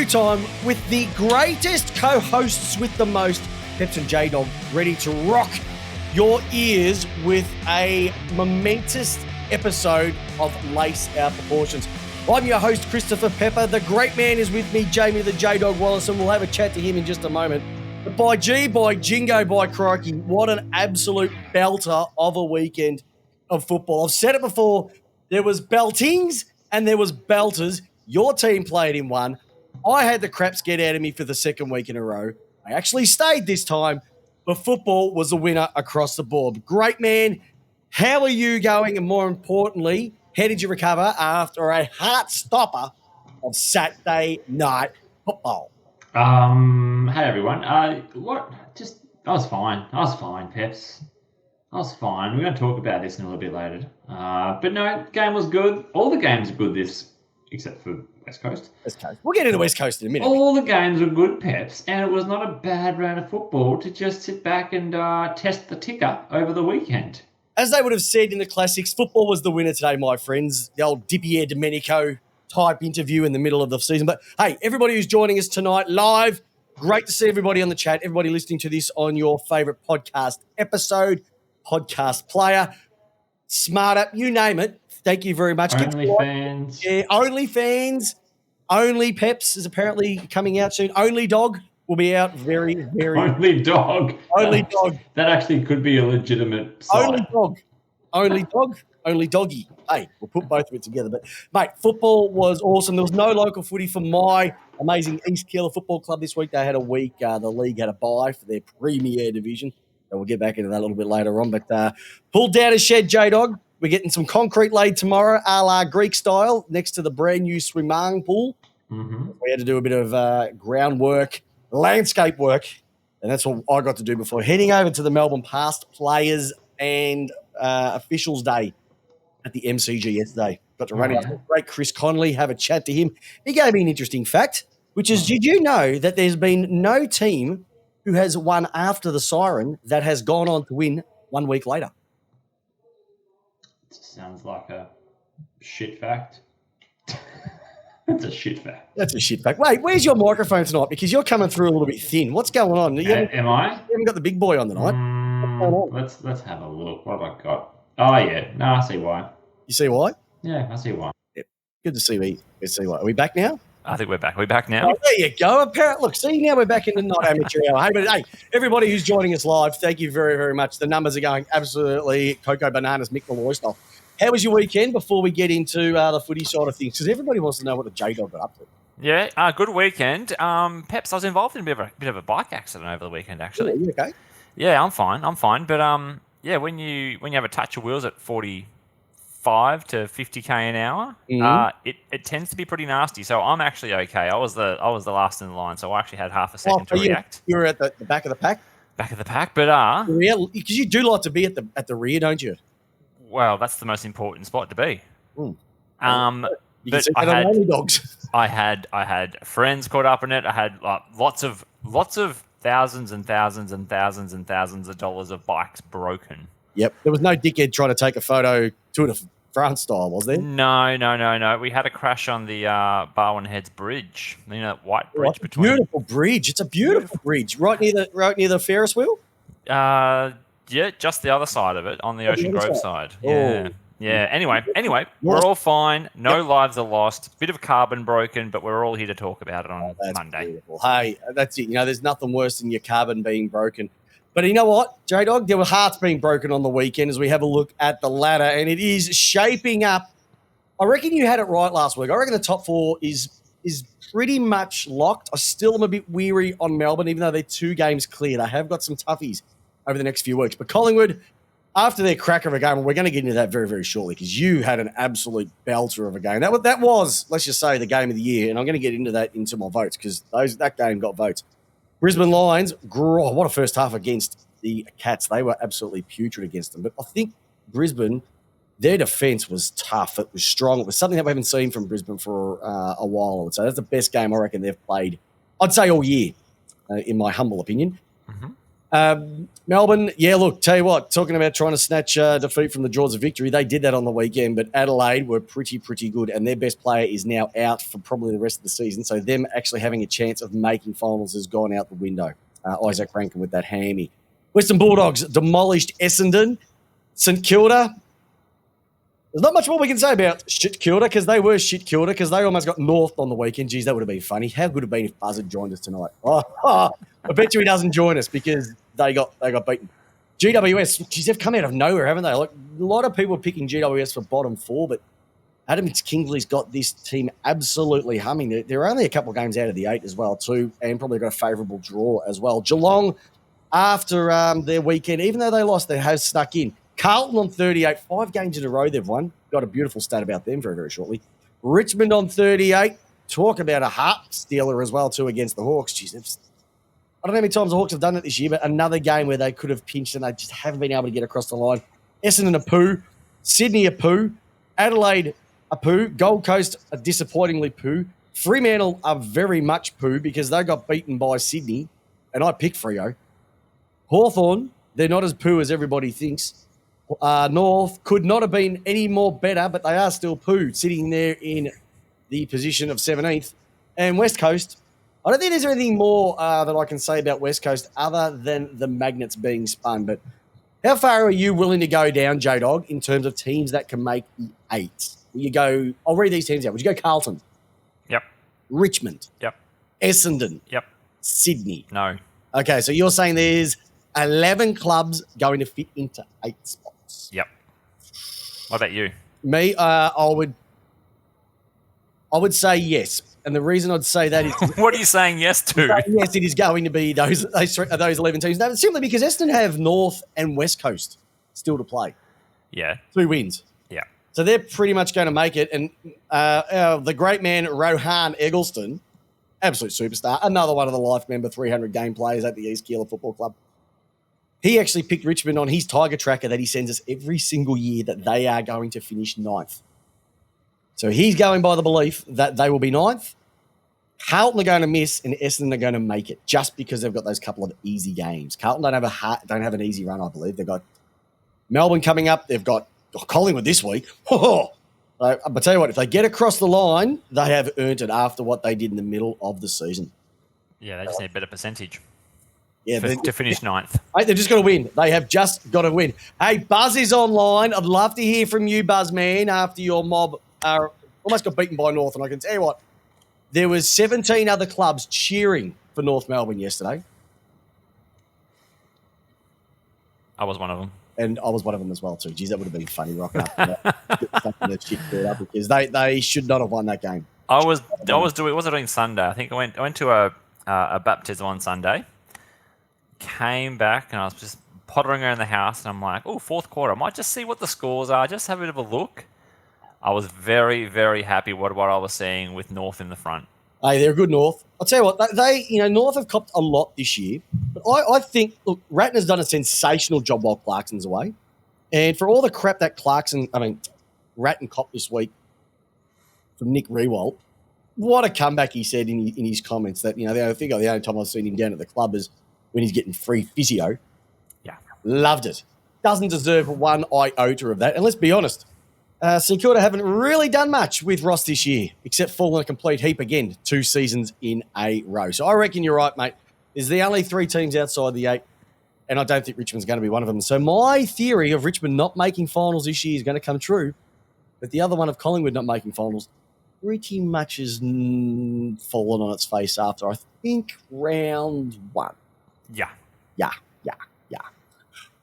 Kangaroo time with the greatest co-hosts with the most, Peps and Jamie, ready to rock your ears with a momentous episode of Lace Our Proportions. I'm your host, Christopher Pepper. The great man is with me, Jamie the J-Dog Wallis, and we'll have a chat to him in just a moment. But by jingo, by crikey, what an absolute belter of a weekend of football. I've said it before, there was beltings and there was belters. Your team played in one. I had the craps get out of me for the second week in a row. I actually stayed this time, but football was the winner across the board. Great man, how are you going? And more importantly, how did you recover after a heart stopper of Saturday night football? Hey everyone. I was fine, Peps. I was fine. We're going to talk about this in a little bit later. But no, the game was good. All the games are good except for West Coast. West Coast. We'll get into West Coast in a minute. All the games were good, Peps, and it was not a bad round of football to just sit back and test the ticker over the weekend. As they would have said in the classics, football was the winner today, my friends. The old Dipier Domenico type interview in the middle of the season. But hey, everybody who's joining us tonight live, great to see everybody on the chat, everybody listening to this on your favourite podcast episode, podcast player, Smart App, you name it. Thank you very much. OnlyFans. Yeah, OnlyFans. Only Peps is apparently coming out soon. Only Dog will be out very, very... Only Dog. Only Dog. That actually could be a legitimate site. Only Dog. Only Dog. Only Doggy. Hey, we'll put both of it together. But, mate, football was awesome. There was no local footy for my amazing East Keeler Football Club this week. They had a week. The league had a bye for their Premier Division. So we'll get back into that a little bit later on. But pulled down a shed, J-Dog. We're getting some concrete laid tomorrow, a la Greek style, next to the brand new swimming pool. Mm-hmm. We had to do a bit of groundwork, landscape work, and that's what I got to do before heading over to the Melbourne Past Players and Officials Day at the MCG yesterday. Got to run into the great Chris Connolly, have a chat to him. He gave me an interesting fact, which is, did you know that there's been no team who has won after the siren that has gone on to win 1 week later? Sounds like a shit fact. That's a shit fact. That's a shit fact. Wait, where's your microphone tonight? Because you're coming through a little bit thin. What's going on? Am I? You haven't got the big boy on tonight. Let's have a look. What have I got? Oh yeah, no, I see why. You see why? Yeah, I see why. Yep. Good to see me. Good to see why. Are we back now? I think we're back. We're back now. Oh, there you go. Apparently, look, see, now we're back in the not amateur hour. Hey, but hey, everybody who's joining us live, thank you very, very much. The numbers are going absolutely Coco Bananas, Mick Malloy style. How was your weekend before we get into the footy side of things? Because everybody wants to know what the J-Dog got up to. Yeah, good weekend. Peps, I was involved in a bit of a bike accident over the weekend, actually. Yeah, you okay? Yeah, I'm fine. But yeah, when you have a touch of wheels at 45 to 50k an hour, it tends to be pretty nasty. So I'm actually okay. I was the last in the line, so I actually had half a second to react. You were at the back of the pack. Back of the pack, but because you do like to be at the rear, don't you? Well, that's the most important spot to be. You But I had friends caught up in it. I had lots of thousands and thousands and thousands and thousands of dollars of bikes broken. Yep. There was no dickhead trying to take a photo Tour de France style, was there? No. We had a crash on the Barwon Heads Bridge. You know, that white bridge between. Beautiful bridge. It's a beautiful bridge. Right near the Ferris wheel? Yeah, just the other side of it, on the Ocean Grove side. Oh. Yeah. Anyway, we're all fine. No lives are lost. Bit of carbon broken, but we're all here to talk about it on Monday. Beautiful. Hey, that's it. You know, there's nothing worse than your carbon being broken. But you know what, J-Dog? There were hearts being broken on the weekend as we have a look at the ladder, and it is shaping up. I reckon you had it right last week. I reckon the top four is pretty much locked. I still am a bit weary on Melbourne, even though they're 2 games clear. They have got some toughies over the next few weeks. But Collingwood, after their cracker of a game, and we're going to get into that very, very shortly because you had an absolute belter of a game. That was, let's just say, the game of the year, and I'm going to get into that into my votes because that game got votes. Brisbane Lions, what a first half against the Cats. They were absolutely putrid against them. But I think Brisbane, their defence was tough. It was strong. It was something that we haven't seen from Brisbane for a while, I would say. That's the best game I reckon they've played, I'd say, all year, in my humble opinion. Mm-hmm. Melbourne, yeah, look, tell you what, talking about trying to snatch defeat from the jaws of victory, they did that on the weekend, but Adelaide were pretty good, and their best player is now out for probably the rest of the season, so them actually having a chance of making finals has gone out the window. Isaac Rankin with that hammy. Western Bulldogs demolished Essendon. St Kilda, there's not much more we can say about shit Kilda because they were shit Kilda because they almost got North on the weekend. Geez, that would have been funny. How good would it have been if Buzz had joined us tonight? I bet you he doesn't join us because they got beaten. GWS, geez, they've come out of nowhere, haven't they? Like a lot of people are picking GWS for bottom 4, but Adam Kingsley's got this team absolutely humming. They're only a couple of games out of the 8 as well, too, and probably got a favourable draw as well. Geelong, after their weekend, even though they lost, they have snuck in. Carlton on 38, 5 games in a row they've won. Got a beautiful stat about them very, very shortly. Richmond on 38. Talk about a heart stealer as well, too, against the Hawks. Jeez, I don't know how many times the Hawks have done it this year, but another game where they could have pinched and they just haven't been able to get across the line. Essendon a poo. Sydney a poo. Adelaide a poo. Gold Coast a disappointingly poo. Fremantle are very much poo because they got beaten by Sydney, and I picked Freo. Hawthorn, they're not as poo as everybody thinks. North could not have been any more better, but they are still poo, sitting there in the position of 17th. And West Coast, I don't think there's anything more that I can say about West Coast other than the magnets being spun. But how far are you willing to go down, J-Dog, in terms of teams that can make the 8? Will you go, I'll read these teams out. Would you go Carlton? Yep. Richmond? Yep. Essendon? Yep. Sydney? No. Okay, so you're saying there's 11 clubs going to fit into 8 spots. Yep. What about you? Me, I would say yes. And the reason I'd say that is... What are you saying yes to? Yes, it is going to be those 11 teams. No, simply because Essendon have North and West Coast still to play. Yeah. 2 wins. Yeah. So they're pretty much going to make it. And the great man, Rohan Eggleston, absolute superstar, another one of the life member 300 game players at the East Keilor Football Club. He actually picked Richmond on his Tiger tracker that he sends us every single year that they are going to finish 9th. So he's going by the belief that they will be 9th. Carlton are going to miss and Essendon are going to make it just because they've got those couple of easy games. Carlton don't have an easy run, I believe. They've got Melbourne coming up. They've got Collingwood this week. But tell you what, if they get across the line, they have earned it after what they did in the middle of the season. Yeah, they just need a better percentage. Yeah, to finish 9th. Mate, they've just got to win. They have just got to win. Hey, Buzz is online. I'd love to hear from you, Buzz man, after your mob almost got beaten by North. And I can tell you what, there was 17 other clubs cheering for North Melbourne yesterday. I was one of them. And I was one of them as well, too. Geez, that would have been funny rocking up because they should not have won that game. I was doing Sunday. I think I went to a baptism on Sunday. Came back and I was just pottering around the house and I'm like, oh, 4th quarter. I might just see what the scores are. Just have a bit of a look. I was very, very happy what I was seeing with North in the front. Hey, they're a good North. I'll tell you what, North have copped a lot this year. But I think, look, Ratner's done a sensational job while Clarkson's away. And for all the crap that Ratton copped this week from Nick Rewalt, what a comeback he said in his comments that, the only time I've seen him down at the club is when he's getting free physio. Yeah. Loved it. Doesn't deserve one iota of that. And let's be honest, St Kilda haven't really done much with Ross this year, except fall in a complete heap again 2 seasons in a row. So I reckon you're right, mate. There's the only 3 teams outside the 8, and I don't think Richmond's going to be one of them. So my theory of Richmond not making finals this year is going to come true, but the other one of Collingwood not making finals pretty much has fallen on its face after, I think, round 1. Yeah.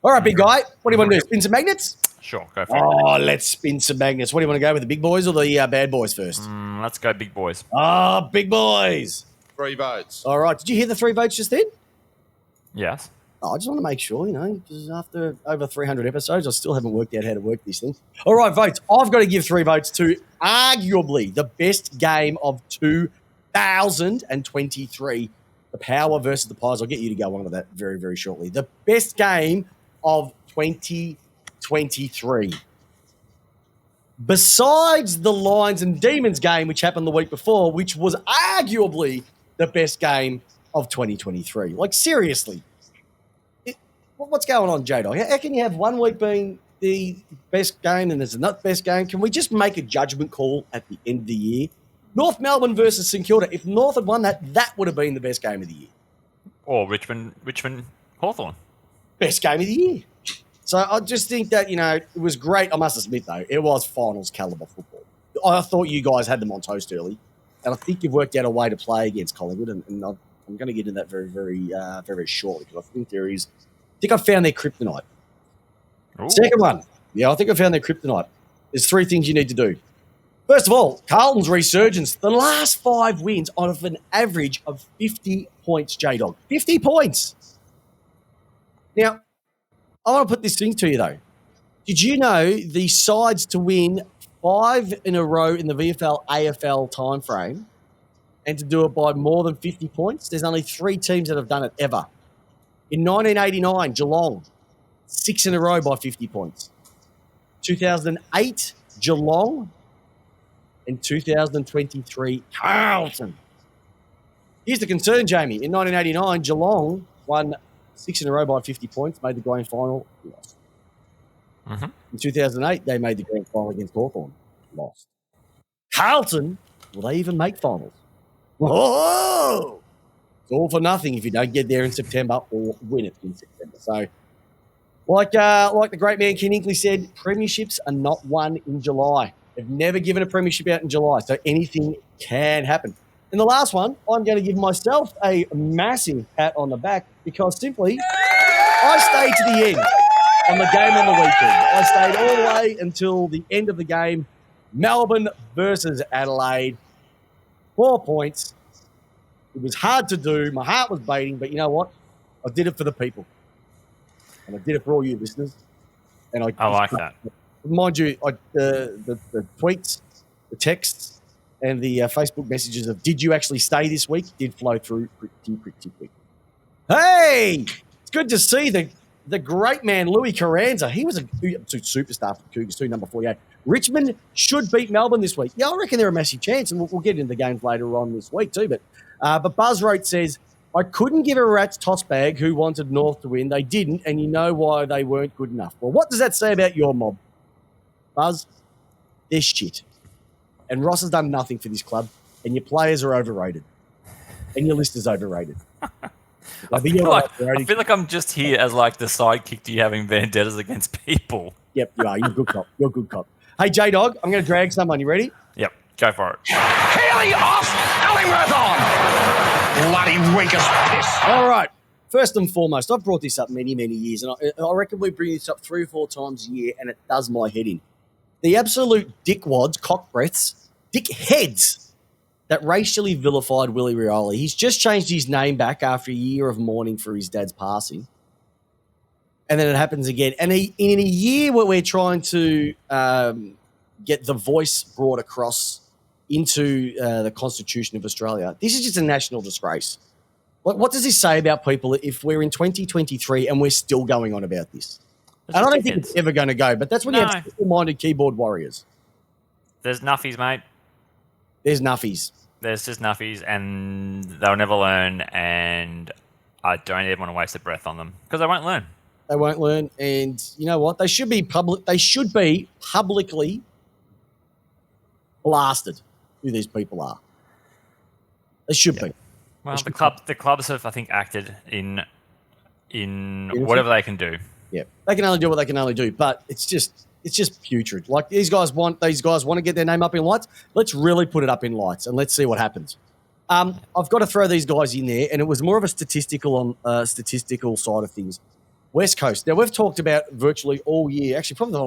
All right, big guy. What do you want to do? Spin some magnets? Sure, go for it. Oh, let's spin some magnets. What do you want to go with, the big boys or the bad boys first? Let's go big boys. Oh, big boys. 3 votes. All right. Did you hear the 3 votes just then? Yes. Oh, I just want to make sure, because after over 300 episodes, I still haven't worked out how to work these things. All right, votes. I've got to give 3 votes to arguably the best game of 2023, the Power versus the Pies. I'll get you to go on to that very, very shortly. The best game of 2023. Besides the Lions and Demons game, which happened the week before, which was arguably the best game of 2023. Like, seriously. What's going on, J-Dog? How can you have 1 week being the best game and there's another best game? Can we just make a judgment call at the end of the year? North Melbourne versus St Kilda. If North had won that would have been the best game of the year. Or Richmond Hawthorn. Best game of the year. So I just think that, it was great. I must admit, though, it was finals caliber football. I thought you guys had them on toast early, and I think you've worked out a way to play against Collingwood, and I'm going to get into that very, very, very shortly because I think I found their kryptonite. Ooh. Second one. Yeah, I think I found their kryptonite. There's 3 things you need to do. First of all, Carlton's resurgence. The last 5 wins on an average of 50 points, J-Dog. 50 points. Now, I want to put this thing to you, though. Did you know the sides to win 5 in a row in the VFL AFL timeframe and to do it by more than 50 points? There's only 3 teams that have done it ever. In 1989, Geelong, 6 in a row by 50 points. 2008, Geelong. And 2023, Carlton. Here's the concern, Jamie. In 1989, Geelong won 6 in a row by 50 points, made the grand final, lost. Mm-hmm. In 2008, they made the grand final against Hawthorn, lost. Carlton, will they even make finals? Whoa! It's all for nothing if you don't get there in September or win it in September. So, like the great man Ken Hinkley said, premierships are not won in July. They've never given a premiership out in July, so anything can happen. And the last one, I'm going to give myself a massive pat on the back because simply I stayed to the end on the game on the weekend. I stayed all the way until the end of the game. Melbourne versus Adelaide. 4 points. It was hard to do. My heart was beating, but you know what? I did it for the people. And I did it for all you listeners. And I like that. Mind you, the tweets, the texts, and the Facebook messages of "Did you actually stay this week?" did flow through pretty quick. Hey, it's good to see the great man Louis Carranza. He was a superstar for the Cougars too, number 48. Richmond should beat Melbourne this week. Yeah, I reckon they're a massive chance, and we'll get into the games later on this week too. But Buzz Rote says, I couldn't give a rat's toss bag who wanted North to win. They didn't, and you know why they weren't good enough. Well, what does that say about your mob? Buzz, they're shit. And Ross has done nothing for this club, and your players are overrated. And your list is overrated. I feel like I'm just here as like the sidekick to you having vendettas against people. Yep, you are. You're a good cop. You're a good cop. Hey, J-Dog, I'm going to drag someone. You ready? Yep, go for it. Haley off, Ellingworth on. Bloody weak as piss. All right. First and foremost, I've brought this up many, many years, and I reckon we bring this up 3 or 4 times a year, and it does my head in. The absolute dickwads, cock breaths, dickheads that racially vilified Willie Rioli. He's just changed his name back after a year of mourning for his dad's passing. And then it happens again. And in a year where we're trying to get the voice brought across into the Constitution of Australia, this is just a national disgrace. What does this say about people if we're in 2023 and we're still going on about this? I don't think it's ever going to go, but that's when you have simple-minded keyboard warriors. There's nuffies, mate. There's nuffies. There's just nuffies, and they'll never learn, and I don't even want to waste a breath on them because they won't learn. They won't learn, and you know what? They should be publicly blasted who these people are. They should be. Well, the clubs have, I think, acted in whatever they can do. Yeah, they can only do what they can only do, but it's just putrid. Like these guys want to get their name up in lights. Let's really put it up in lights and let's see what happens. I've got to throw these guys in there, and it was more of a statistical side of things. West Coast. Now we've talked about virtually all year. Actually, probably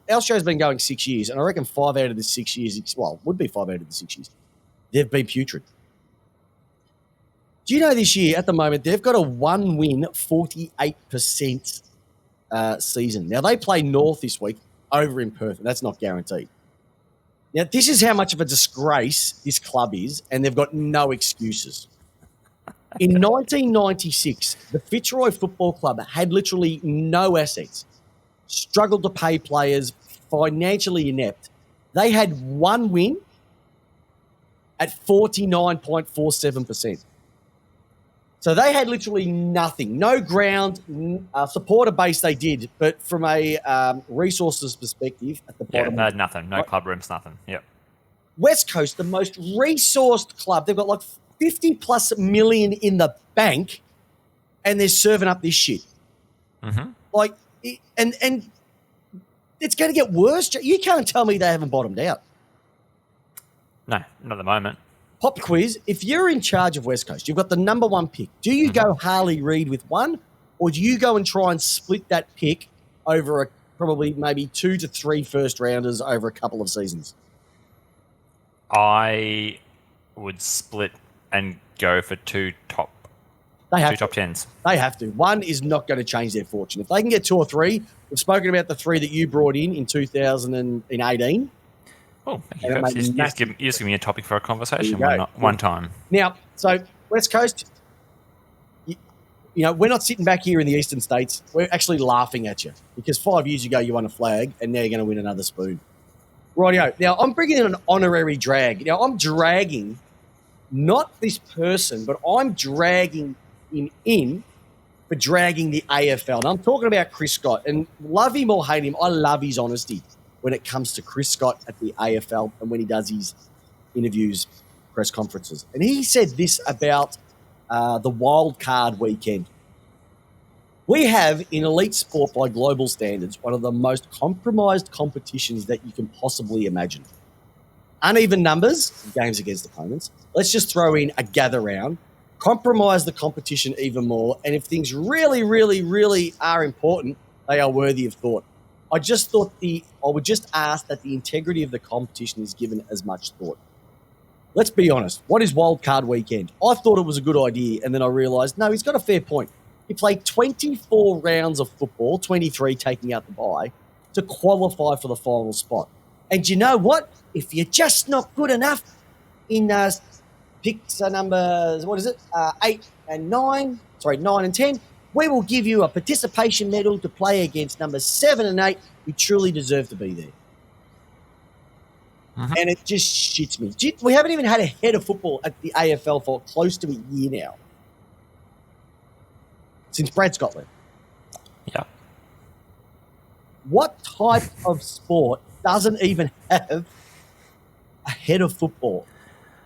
our show's been going 6 years, and I reckon 5 out of the 6 years. Well, would be 5 out of the 6 years. They've been putrid. Do you know this year at the moment they've got a 1-win, 48% season. Now, they play North this week over in Perth, and that's not guaranteed. Now, this is how much of a disgrace this club is, and they've got no excuses. In 1996, the Fitzroy Football Club had literally no assets, struggled to pay players, financially inept. They had 1 win at 49.47%. So they had literally nothing, no ground, supporter base they did, but from a resources perspective at the bottom. Yeah, they had nothing. No club rooms, nothing. Yep. West Coast, the most resourced club. They've got like 50 plus million in the bank, and they're serving up this shit. Mm-hmm. Like, and it's going to get worse. You can't tell me they haven't bottomed out. No, not at the moment. Pop quiz. If you're in charge of West Coast, you've got the number one pick. Do you go Harley Reid with one, or do you go and try and split that pick over probably maybe 2 to 3 first rounders over a couple of seasons? I would split and go for two top tens. They have to. One is not going to change their fortune. If they can get 2 or 3, we've spoken about the 3 that you brought in 2018. Oh, you just give me a topic for a conversation one time. Now, so West Coast, you know, we're not sitting back here in the eastern states. We're actually laughing at you because 5 years ago you won a flag and now you're going to win another spoon. Rightio. Now, I'm bringing in an honorary drag. Now, I'm dragging not this person, but I'm dragging him in for dragging the AFL. And I'm talking about Chris Scott. And love him or hate him, I love his honesty when it comes to Chris Scott at the AFL and when he does his interviews, press conferences. And he said this about the wild card weekend. We have, in elite sport by global standards, one of the most compromised competitions that you can possibly imagine. Uneven numbers, games against opponents. Let's just throw in a gather round, compromise the competition even more, and if things really, really, really are important, they are worthy of thought. I would just ask that the integrity of the competition is given as much thought. Let's be honest. What is wild card weekend? I thought it was a good idea, and then I realised, no, he's got a fair point. He played 24 rounds of football, 23 taking out the bye, to qualify for the final spot. And you know what? If you're just not good enough in picks numbers, 8 and 9, 9 and 10, we will give you a participation medal to play against numbers 7 and 8 who truly deserve to be there. And it just shits me. We haven't even had a head of football at the AFL for close to a year now. Since Brad Scotland. Yeah. What type of sport doesn't even have a head of football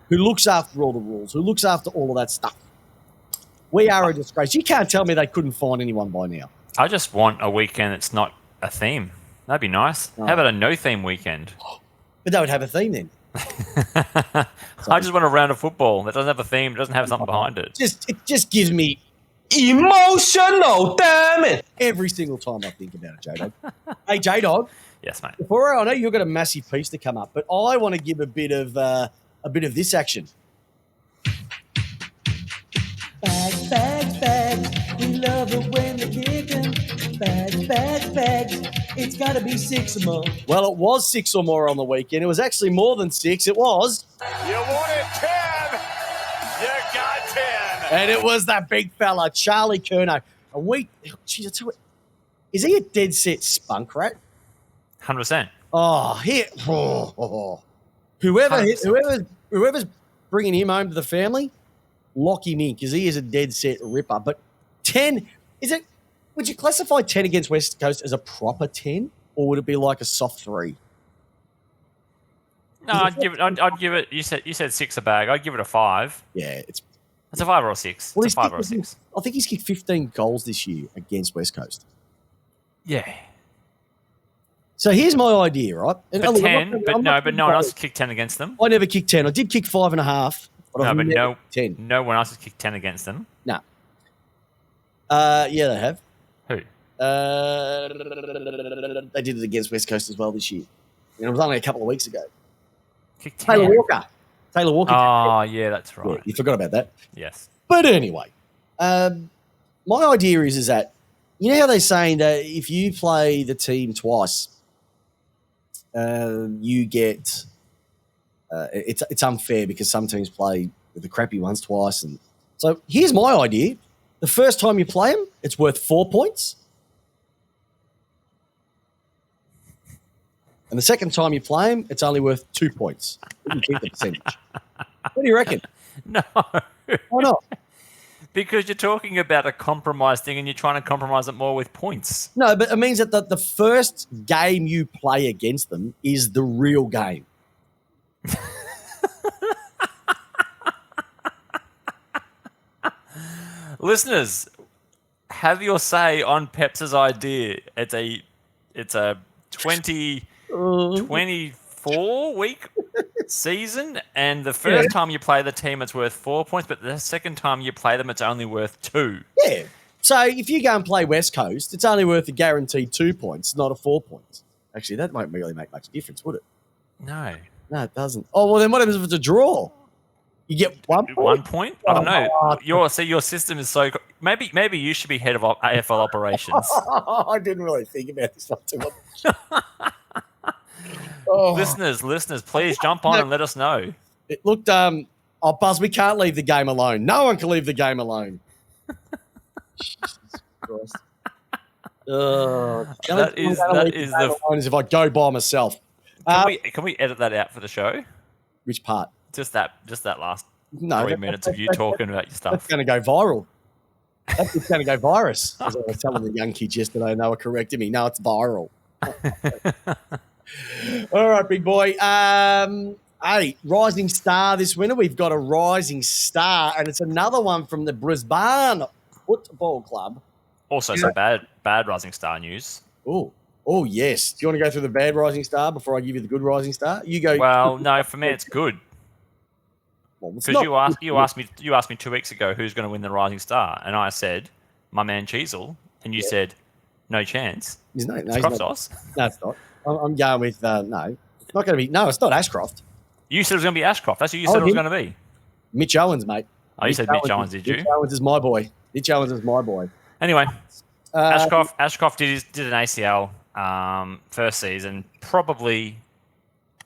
who looks after all the rules, who looks after all of that stuff? We are a disgrace. You can't tell me they couldn't find anyone by now. I just want a weekend that's not a theme. That'd be nice. Oh. How about a no-theme weekend? But they would have a theme then. I just want a round of football that doesn't have a theme, doesn't have something behind it. It just gives me emotional, damn it. every single time I think about it, J-Dog. Hey, J-Dog. Yes, mate. I know you've got a massive piece to come up, but I want to give a bit of this action. Bags, bags, bags. We love it when they're kicking. Bags, bags, bags. It's got to be 6 or more. Well, it was 6 or more on the weekend. It was actually more than 6. It was. You wanted 10. You got 10. And it was that big fella, Charlie Curnow. Is he a dead set spunk rat? 100%. Whoever's bringing him home to the family, lock him in because he is a dead set ripper. But 10, would you classify 10 against West Coast as a proper 10 or would it be like a soft 3? No, I'd give it. You said 6 a bag. I'd give it a 5. Yeah, It's a 5 or a 6. It's a 5 or a 6. I think he's kicked 15 goals this year against West Coast. Yeah. So here's my idea, right? And But look, 10, but no one else has kicked 10 against them. I never kicked 10. I did kick 5.5. No, 10. No one else has kicked 10 against them. No. Yeah, they have. Who? They did it against West Coast as well this year. And it was only a couple of weeks ago. Kicked 10. Taylor Walker. Oh, yeah, that's right. Yeah, you forgot about that. Yes. But anyway, my idea is that, you know how they're saying that if you play the team twice, you get it's unfair because some teams play the crappy ones twice. And so here's my idea. The first time you play them, it's worth 4 points. And the second time you play them, it's only worth 2 points. You can keep the percentage. What do you reckon? No. Why not? Because you're talking about a compromise thing and you're trying to compromise it more with points. No, but it means that the first game you play against them is the real game. Listeners, have your say on Peps' idea. It's a 24 week season, and the first time you play the team, it's worth 4 points, but the second time you play them, it's only worth 2. Yeah. So if you go and play West Coast, it's only worth a guaranteed 2 points, not a 4 points. Actually, that won't really make much difference, would it? No. No, it doesn't. Oh, well, then what happens if it's a draw? You get 1 point? 1 point? I don't know. Your system is so... Maybe you should be head of AFL operations. I didn't really think about this one too much. Oh. Listeners, please jump on and let us know. It looked, Buzz, we can't leave the game alone. No one can leave the game alone. Jesus Christ. That is the... As if I go by myself. Can we edit that out for the show? Which part? Just that last 3 minutes of you talking about your stuff. That's going to go viral. That's going to go virus. As I was telling the young kids yesterday, and they were correcting me. No, it's viral. All right, big boy. Hey, rising star this winter. We've got a rising star, and it's another one from the Brisbane Football Club. Also, some bad rising star news. Oh, yes. Do you want to go through the bad rising star before I give you the good rising star? You go. Well, no, for me it's good. Because you asked me 2 weeks ago who's going to win the rising star, and I said my man Cheezel, and you said no chance. He's not. No, it's not. I'm going with no. It's not going to be. No, it's not Ashcroft. You said it was going to be Ashcroft. That's who you said it was going to be. Mitch Owens, mate. Oh, you said Mitch Owens, did you? Mitch Owens is my boy. Mitch Owens is my boy. Anyway, Ashcroft did an ACL first season. Probably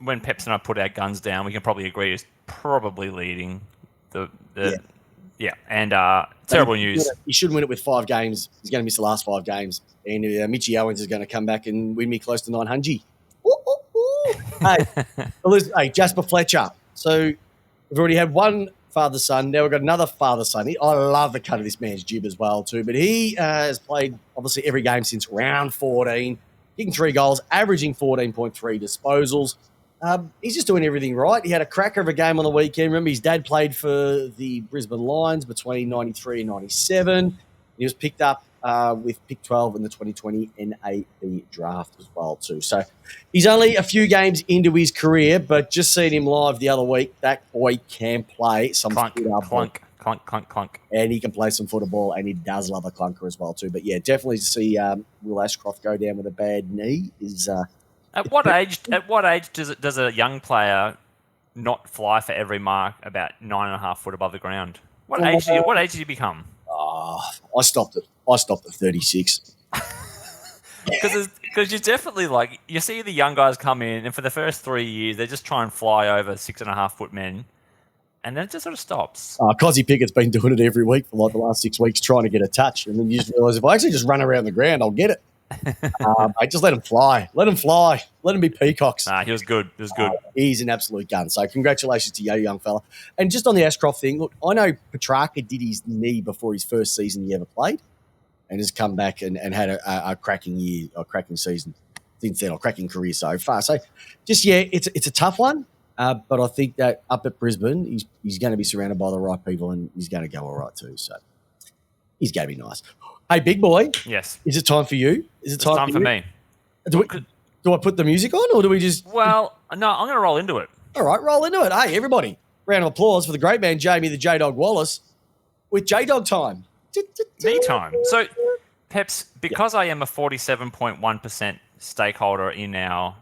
when Peps and I put our guns down, we can probably agree is probably leading the and terrible news. He should win it with 5 games. He's going to miss the last 5 games, and Mitchy Owens is going to come back and win me close to 900. Hey, Jasper Fletcher. So we've already had one father-son. Now we've got another father-son. I love the cut of this man's jib as well too. But he has played obviously every game since round 14, kicking 3 goals, averaging 14.3 disposals. He's just doing everything right. He had a cracker of a game on the weekend. Remember, his dad played for the Brisbane Lions between 93 and 97. He was picked up with pick 12 in the 2020 NAB draft as well too. So he's only a few games into his career, but just seeing him live the other week, that boy can play some clunk. And he can play some football, and he does love a clunker as well too. But yeah, definitely to see Will Ashcroft go down with a bad knee is... At what age does a young player not fly for every mark about 9.5 foot above the ground? What age do you become? I stopped at 36. Because you're definitely like, you see the young guys come in, and for the first 3 years they just try and fly over 6.5 foot men, and then it just sort of stops. Cozzy Pickett's been doing it every week for like the last 6 weeks, trying to get a touch, and then you just realise if I actually just run around the ground, I'll get it. I just let him fly. Let him be peacocks. He was good. He's an absolute gun. So congratulations to you, young fella. And just on the Ashcroft thing, look, I know Petrarca did his knee before his first season he ever played, and has come back and had a cracking year, a cracking season since then, or cracking career so far. So just, it's a tough one, but I think that up at Brisbane, he's going to be surrounded by the right people, and he's going to go all right too. So he's going to be nice. Hey, big boy. Yes. Is it time for you? Is it time for me? Do I put the music on, or do we just... Well, no, I'm going to roll into it. All right, roll into it. Hey, everybody, round of applause for the great man, Jamie the J-Dog Wallis, with J-Dog time. Me time. So, Peps, because I am a 47.1% stakeholder in our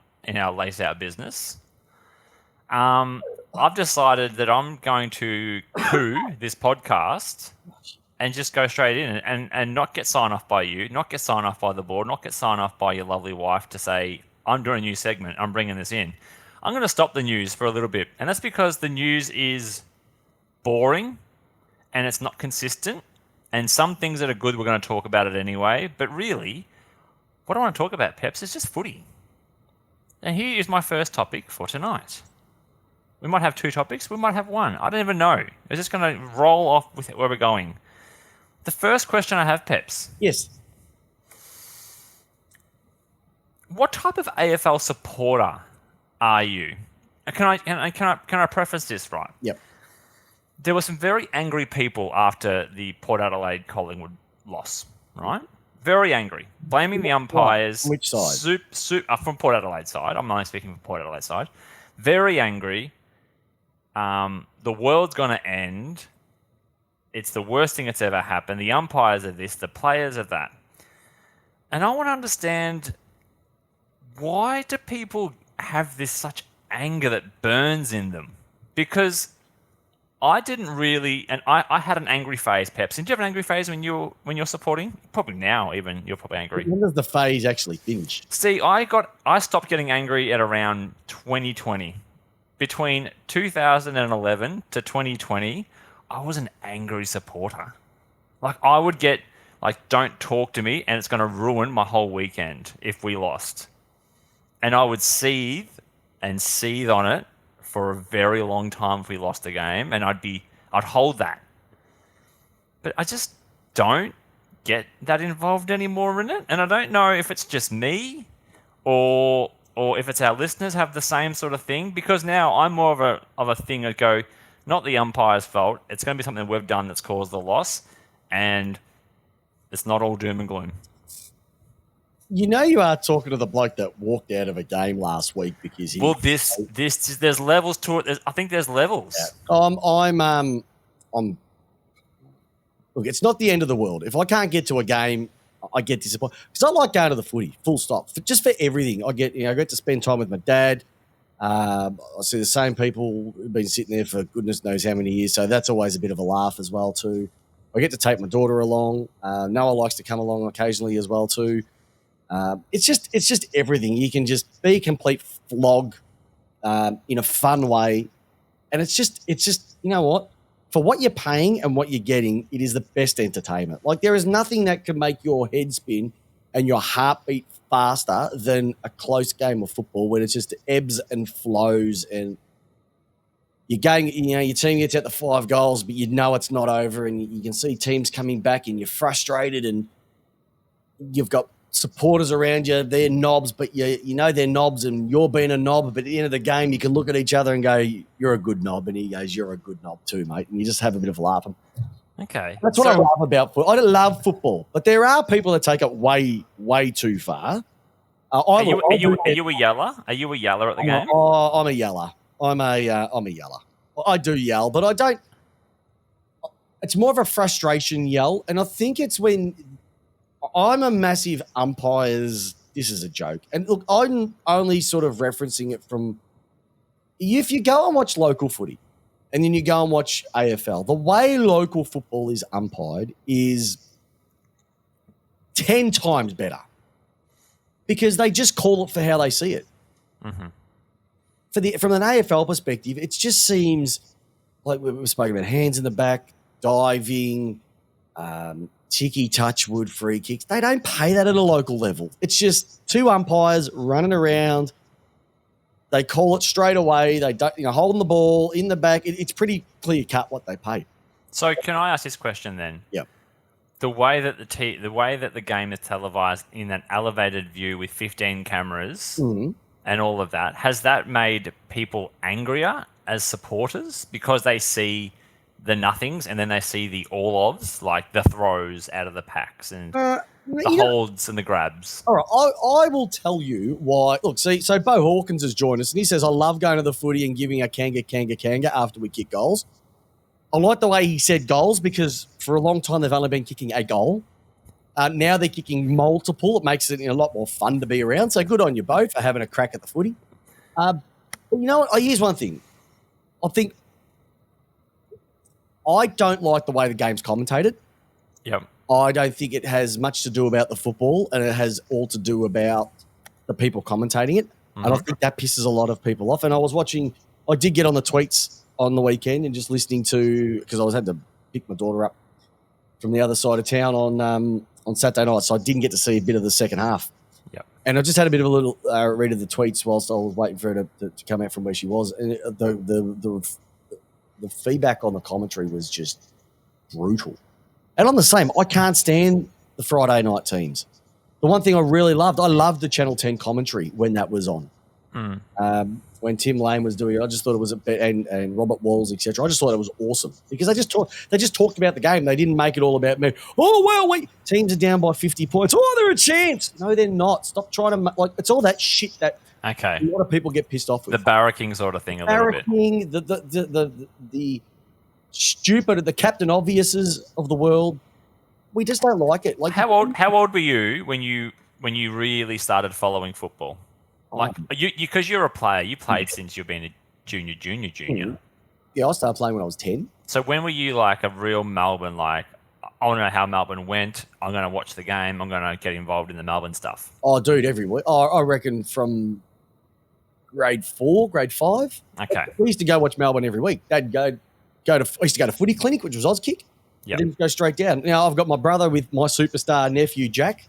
Lace Out business, I've decided that I'm going to coup this podcast and just go straight in and not get signed off by you, not get signed off by the board, not get signed off by your lovely wife to say, I'm doing a new segment, I'm bringing this in. I'm going to stop the news for a little bit. And that's because the news is boring and it's not consistent. And some things that are good, we're going to talk about it anyway. But really, what I want to talk about, Peps, is just footy. And here is my first topic for tonight. We might have 2 topics. We might have 1. I don't even know. It's just going to roll off with where we're going. The first question I have, Peps. Yes. What type of AFL supporter are you? Can I preface this right? Yep. There were some very angry people after the Port Adelaide Collingwood loss, right? Very angry, blaming the umpires. Which side? From Port Adelaide side. I'm only speaking from Port Adelaide side. Very angry. The world's going to end. It's the worst thing that's ever happened. The umpires are this, the players are that. And I want to understand, why do people have this such anger that burns in them? Because I didn't really, and I had an angry phase, Peps. Did you have an angry phase when you're supporting? Probably now, even you're probably angry. When does the phase actually finish? See, I stopped getting angry at around 2020. Between 2011 to 2020, I was an angry supporter. Like, I would get like, don't talk to me, and it's going to ruin my whole weekend if we lost. And I would seethe on it for a very long time if we lost the game, and I'd hold that. But I just don't get that involved anymore in it, and I don't know if it's just me or if it's our listeners have the same sort of thing, because now I'm more of a thing that go, not the umpire's fault, it's going to be something we've done that's caused the loss, and it's not all doom and gloom. You know, you are talking to the bloke that walked out of a game last week because he. Well, there's levels to it. I think there's levels. Yeah. Look, it's not the end of the world. If I can't get to a game, I get disappointed because I like going to the footy. Full stop. Just for everything, I get to spend time with my dad. I see the same people who've been sitting there for goodness knows how many years, so that's always a bit of a laugh as well too. I get to take my daughter along. Noah likes to come along occasionally as well too. It's just everything. You can just be a complete flog in a fun way, and it's just you know what? For what you're paying and what you're getting, it is the best entertainment. Like, there is nothing that can make your head spin and your heart beat faster than a close game of football when it's just ebbs and flows and you're going, your team gets out the 5 goals, but you know it's not over, and you can see teams coming back and you're frustrated, and you've got supporters around you, they're knobs, but you know they're knobs and you're being a knob, but at the end of the game you can look at each other and go, you're a good knob, and he goes, you're a good knob too, mate, and you just have a bit of a laugh. Okay. That's what I love about football. I love football, but there are people that take it way, way too far. Are you a yeller? Are you a yeller at the game? I'm a yeller. I'm a yeller. I do yell, but I don't. It's more of a frustration yell, and I think it's when I'm a massive umpires. This is a joke, and look, I'm only sort of referencing it from if you go and watch local footy, and then you go and watch AFL. The way local football is umpired is 10 times better because they just call it for how they see it. Mm-hmm. From an AFL perspective, it just seems like we've spoken about hands in the back, diving, ticky touch wood free kicks. They don't pay that at a local level. It's just 2 umpires running around. They call it straight away. They don't, holding the ball in the back. It's pretty clear cut what they pay. So can I ask this question then? Yep. The way that the game is televised in that elevated view with 15 cameras. Mm-hmm. And all of that, has that made people angrier as supporters because they see the nothings and then they see the all ofs, like the throws out of the packs and the holds and the grabs? All right, I will tell you why. Look, so Bo Hawkins has joined us and he says, I love going to the footy and giving a kanga after we kick goals. I like the way he said goals because for a long time they've only been kicking a goal. Now they're kicking multiple. It makes it a lot more fun to be around. So good on you both for having a crack at the footy. But you know what? Here's one thing. I think I don't like the way the game's commentated. Yep. I don't think it has much to do about the football, and it has all to do about the people commentating it. Mm-hmm. And I think that pisses a lot of people off. And I did get on the tweets on the weekend and just listening to, because I had to pick my daughter up from the other side of town on Saturday night, so I didn't get to see a bit of the second half. Yep. And I just had a bit of a little read of the tweets whilst I was waiting for her to come out from where she was. And the feedback on the commentary was just brutal. And I'm the same. I can't stand the Friday night teams. The one thing I really loved, I loved the Channel 10 commentary when that was on. When Tim Lane was doing it, I just thought it was and Robert Walls, etc. I just thought it was awesome because they just talked about the game. They didn't make it all about me. Oh well, teams are down by 50 points. Oh, they're a chance. No, they're not. Stop trying to it's all that shit that a lot of people get pissed off with. The barracking sort of thing, little bit. The stupid, the Captain Obviouses of the world. We just don't like it. Like how old were you when you really started following football? Like because you're a player, you played since you've been a junior. Yeah, I started playing when I was 10. So when were you like a real Melbourne? Like I want to know how Melbourne went. I'm going to watch the game. I'm going to get involved in the Melbourne stuff. Oh, dude, every week. I reckon from grade 4, grade 5. Okay. We used to go watch Melbourne every week. They'd go to. I used to go to footy clinic, which was Auskick. Yeah. Then go straight down. Now I've got my brother with my superstar nephew Jack,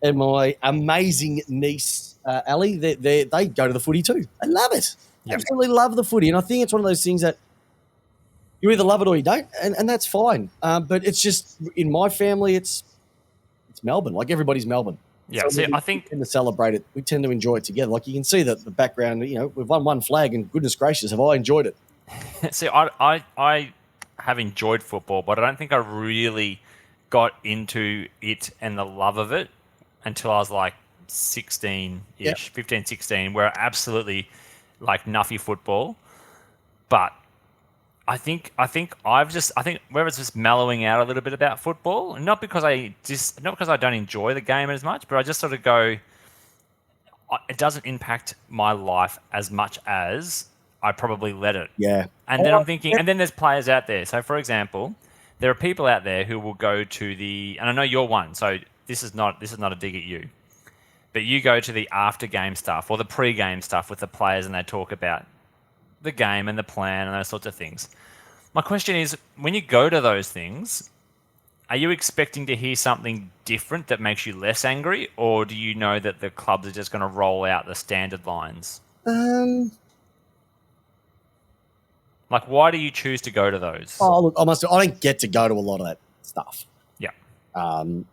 and my amazing niece Ali. They go to the footy too. They love it. Yep. Absolutely love the footy, and I think it's one of those things that you either love it or you don't, and that's fine. But it's just in my family, it's Melbourne. Like everybody's Melbourne. Yeah. So See, I think we tend to celebrate it. We tend to enjoy it together. Like you can see the background. You know, we've won one flag, and goodness gracious, have I enjoyed it. See, I have enjoyed football, but I don't think I really got into it and the love of it until I was like 16-ish, 15, 16, where I absolutely like nuffy football. But I think whether it's just mellowing out a little bit about football, and not because I don't enjoy the game as much, but I just sort of go, it doesn't impact my life as much as I probably let it. Yeah. And then I'm thinking, and then there's players out there. So, for example, there are people out there who will go to and I know you're one, so this is not a dig at you, but you go to the after game stuff or the pre-game stuff with the players, and they talk about the game and the plan and those sorts of things. My question is, when you go to those things, are you expecting to hear something different that makes you less angry, or do you know that the clubs are just going to roll out the standard lines? Like, why do you choose to go to those? Oh, look, I don't get to go to a lot of that stuff. Yeah. I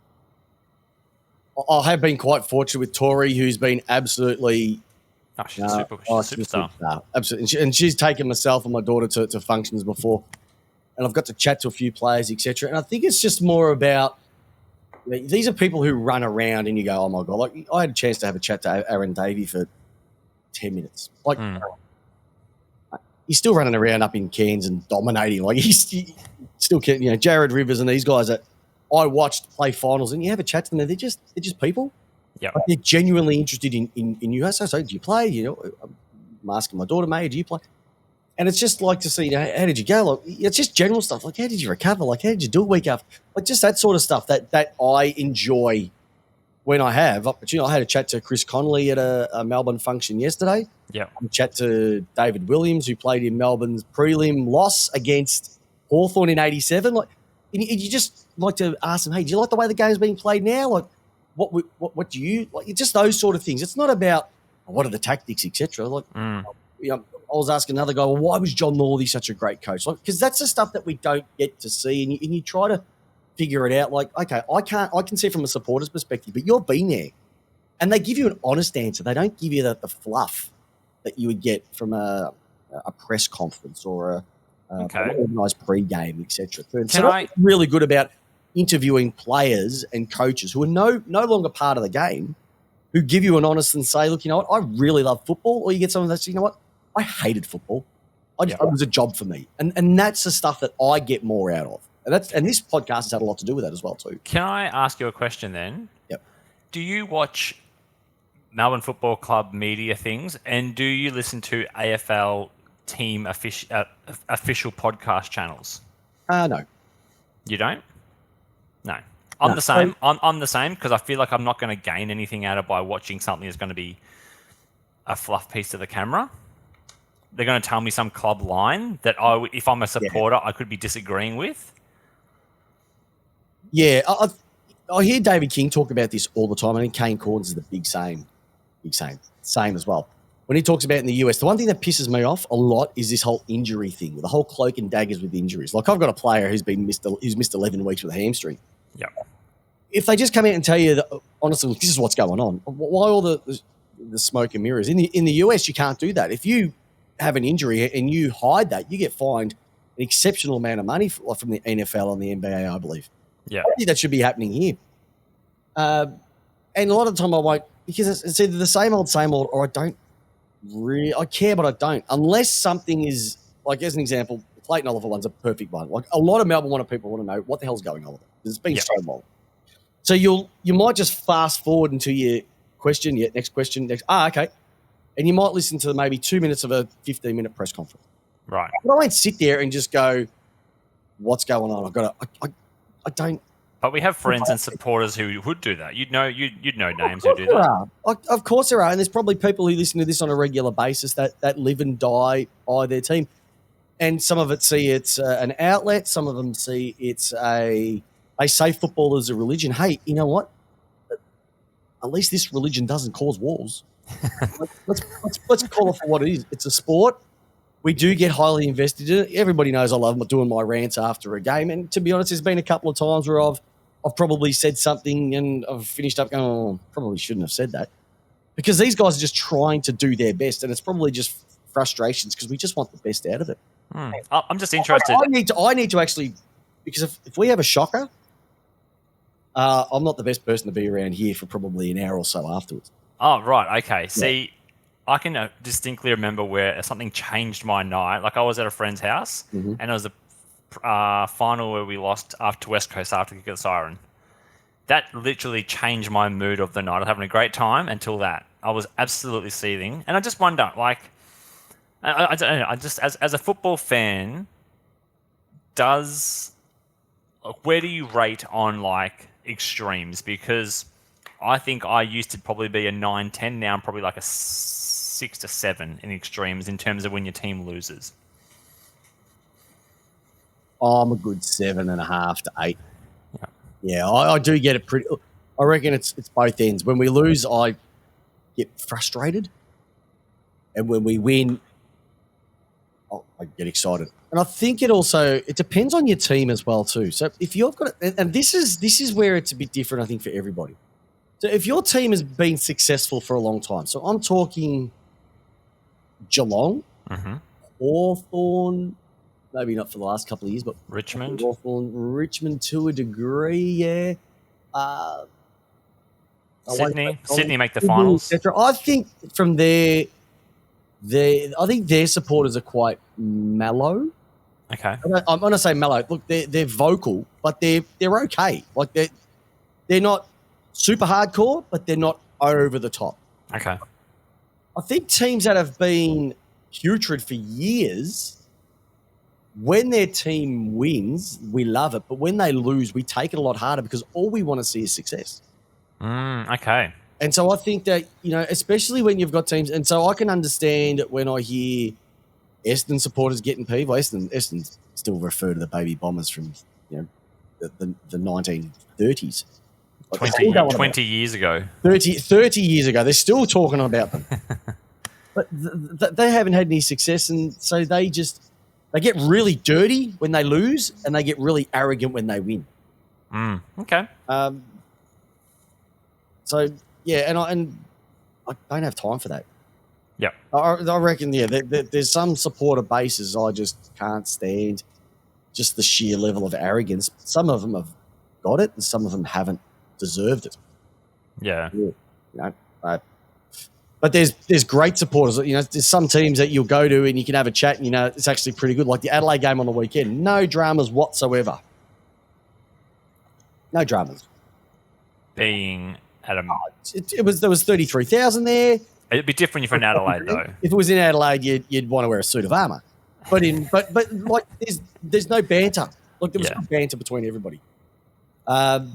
have been quite fortunate with Tori, who's been absolutely... she's a superstar. Absolutely. And she's taken myself and my daughter to functions before. And I've got to chat to a few players, etc. And I think it's just more about... These are people who run around and you go, oh, my God. Like, I had a chance to have a chat to Aaron Davey for 10 minutes. Like... He's still running around up in Cairns and dominating. Like he still can, Jared Rivers and these guys that I watched play finals, and you have a chat to them. They're just people. Yeah, like they're genuinely interested in you. So do you play? I'm asking my daughter, May, do you play? And it's just like to see, how did you go? Like it's just general stuff. Like how did you recover? Like how did you do a week after? Like just that sort of stuff that I enjoy when I have opportunity. I had a chat to Chris Connolly at a Melbourne function yesterday. Yeah. I chat to David Williams, who played in Melbourne's prelim loss against Hawthorn in 87. Like, you just like to ask them, hey, do you like the way the game's being played now? Like, what do you like? It's just those sort of things. It's not about what are the tactics, etc. Like, I was asking another guy, well, why was John Northey such a great coach? Like, because that's the stuff that we don't get to see, and you try to figure it out. Like, okay, I can see from a supporter's perspective, but you've been there, and they give you an honest answer. They don't give you the fluff that you would get from a press conference or an organised pre-game, etc. So I'm really good about interviewing players and coaches who are no longer part of the game, who give you an honest and say, look, you know what, I really love football. Or you get someone that's, you know what, I hated football. It was a job for me. And that's the stuff that I get more out of. And this podcast has had a lot to do with that as well too. Can I ask you a question then? Yep. Do you watch Melbourne Football Club media things, and do you listen to AFL team official podcast channels? No. You don't? No. I'm the same. I'm the same because I feel like I'm not going to gain anything out of by watching something that's going to be a fluff piece to the camera. They're going to tell me some club line that if I'm a supporter, I could be disagreeing with. Yeah, I hear David King talk about this all the time. I think Kane Corns is the big same as well. when he talks about in the US, the one thing that pisses me off a lot is this whole injury thing, the whole cloak and daggers with injuries. Like I've got a player who's missed 11 weeks with a hamstring. Yeah. If they just come out and tell you that, honestly, this is what's going on, why all the smoke and mirrors? In the US, you can't do that. If you have an injury and you hide that, you get fined an exceptional amount of money from the NFL and the NBA, I believe. Yeah. I think that should be happening here. And a lot of the time I won't, because it's either the same old, or I don't really, I care, but I don't. Unless something is, like as an example, the Clayton Oliver one's a perfect one. Like a lot of Melbourne people want to know what the hell's going on with it. Because it's been so long. So you might just fast forward until you question, next question, okay. And you might listen to maybe 2 minutes of a 15-minute press conference. Right. But I won't sit there and just go, what's going on? I don't. But we have friends and supporters who would do that. You'd know names who do that. Of course there are. And there's probably people who listen to this on a regular basis that live and die by their team. And some of it see it's an outlet. Some of them see it's they say football is a religion. Hey, you know what? At least this religion doesn't cause wars. let's call it for what it is. It's a sport. We do get highly invested in it. Everybody knows I love doing my rants after a game. And to be honest, there's been a couple of times where I've probably said something and I've finished up going, oh, probably shouldn't have said that. Because these guys are just trying to do their best, and it's probably just frustrations because we just want the best out of it. I'm just interested. I need to actually, because if we have a shocker, I'm not the best person to be around here for probably an hour or so afterwards. Oh, right. Okay. See, I can distinctly remember where something changed my night. Like I was at a friend's house and it was a final where we lost after West Coast after the kick of the siren. That literally changed my mood of the night. I was having a great time until that. I was absolutely seething. And I just wonder, like, I don't know, I just, as a football fan, where do you rate on, like, extremes? Because I think I used to probably be a 9-10. Now I'm probably like a 6 to 7 in extremes in terms of when your team loses. I'm a good 7.5 to 8. Yeah, I do get it pretty. I reckon it's both ends. When we lose, I get frustrated, and when we win, I get excited. And I think it depends on your team as well too. So if you've got, and this is where it's a bit different, I think, for everybody. So if your team has been successful for a long time, so I'm talking Geelong, Hawthorn. Maybe not for the last couple of years, but Richmond to a degree, yeah. Sydney make the finals. I think from there, I think their supporters are quite mellow. Okay. I'm going to say mellow. Look, they're vocal, but they're okay. Like they're not super hardcore, but they're not over the top. Okay. I think teams that have been putrid for years, when their team wins, we love it. But when they lose, we take it a lot harder because all we want to see is success. Okay. And so I think that, especially when you've got teams, and so I can understand when I hear Essendon supporters getting peeved. Well, Essendon still refer to the baby bombers from, the 1930s. 20 years ago. 30 years ago. They're still talking about them. But they haven't had any success, and so they get really dirty when they lose, and they get really arrogant when they win. Okay. So yeah, and I don't have time for that. Yeah. I reckon there's some supporter bases I just can't stand. Just the sheer level of arrogance. Some of them have got it, and some of them haven't deserved it. Yeah. But there's great supporters. There's some teams that you'll go to and you can have a chat and, it's actually pretty good. Like the Adelaide game on the weekend. No dramas whatsoever. No dramas. Being at a... There was 33,000 there. It'd be different if you're in Adelaide, though. If it was in Adelaide, you'd want to wear a suit of armour. But like there's no banter. Like there was no banter between everybody. But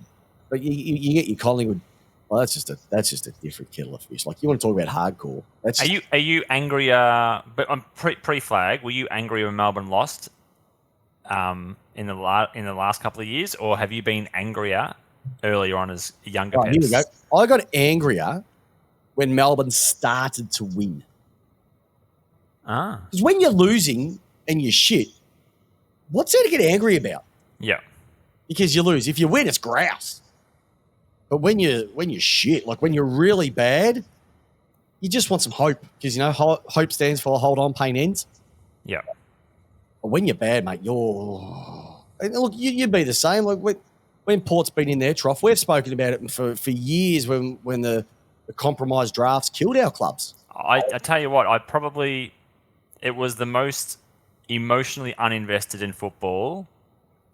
you get your Collingwood. Well, that's just a different kettle of fish. Like you want to talk about hardcore. Are you angrier? But on pre-flag, were you angry when Melbourne lost in the last couple of years, or have you been angrier earlier on as younger? Here we go. I got angrier when Melbourne started to win. Ah. Because when you're losing and you're shit, what's there to get angry about? Yeah. Because you lose. If you win, it's grouse. But when you're shit, like when you're really bad, you just want some hope. Because, hope stands for hold on, pain ends. Yeah. But when you're bad, mate, and look, you'd be the same. Like when Port's been in their trough, we've spoken about it for years when the compromised drafts killed our clubs. I tell you what, it was the most emotionally uninvested in football,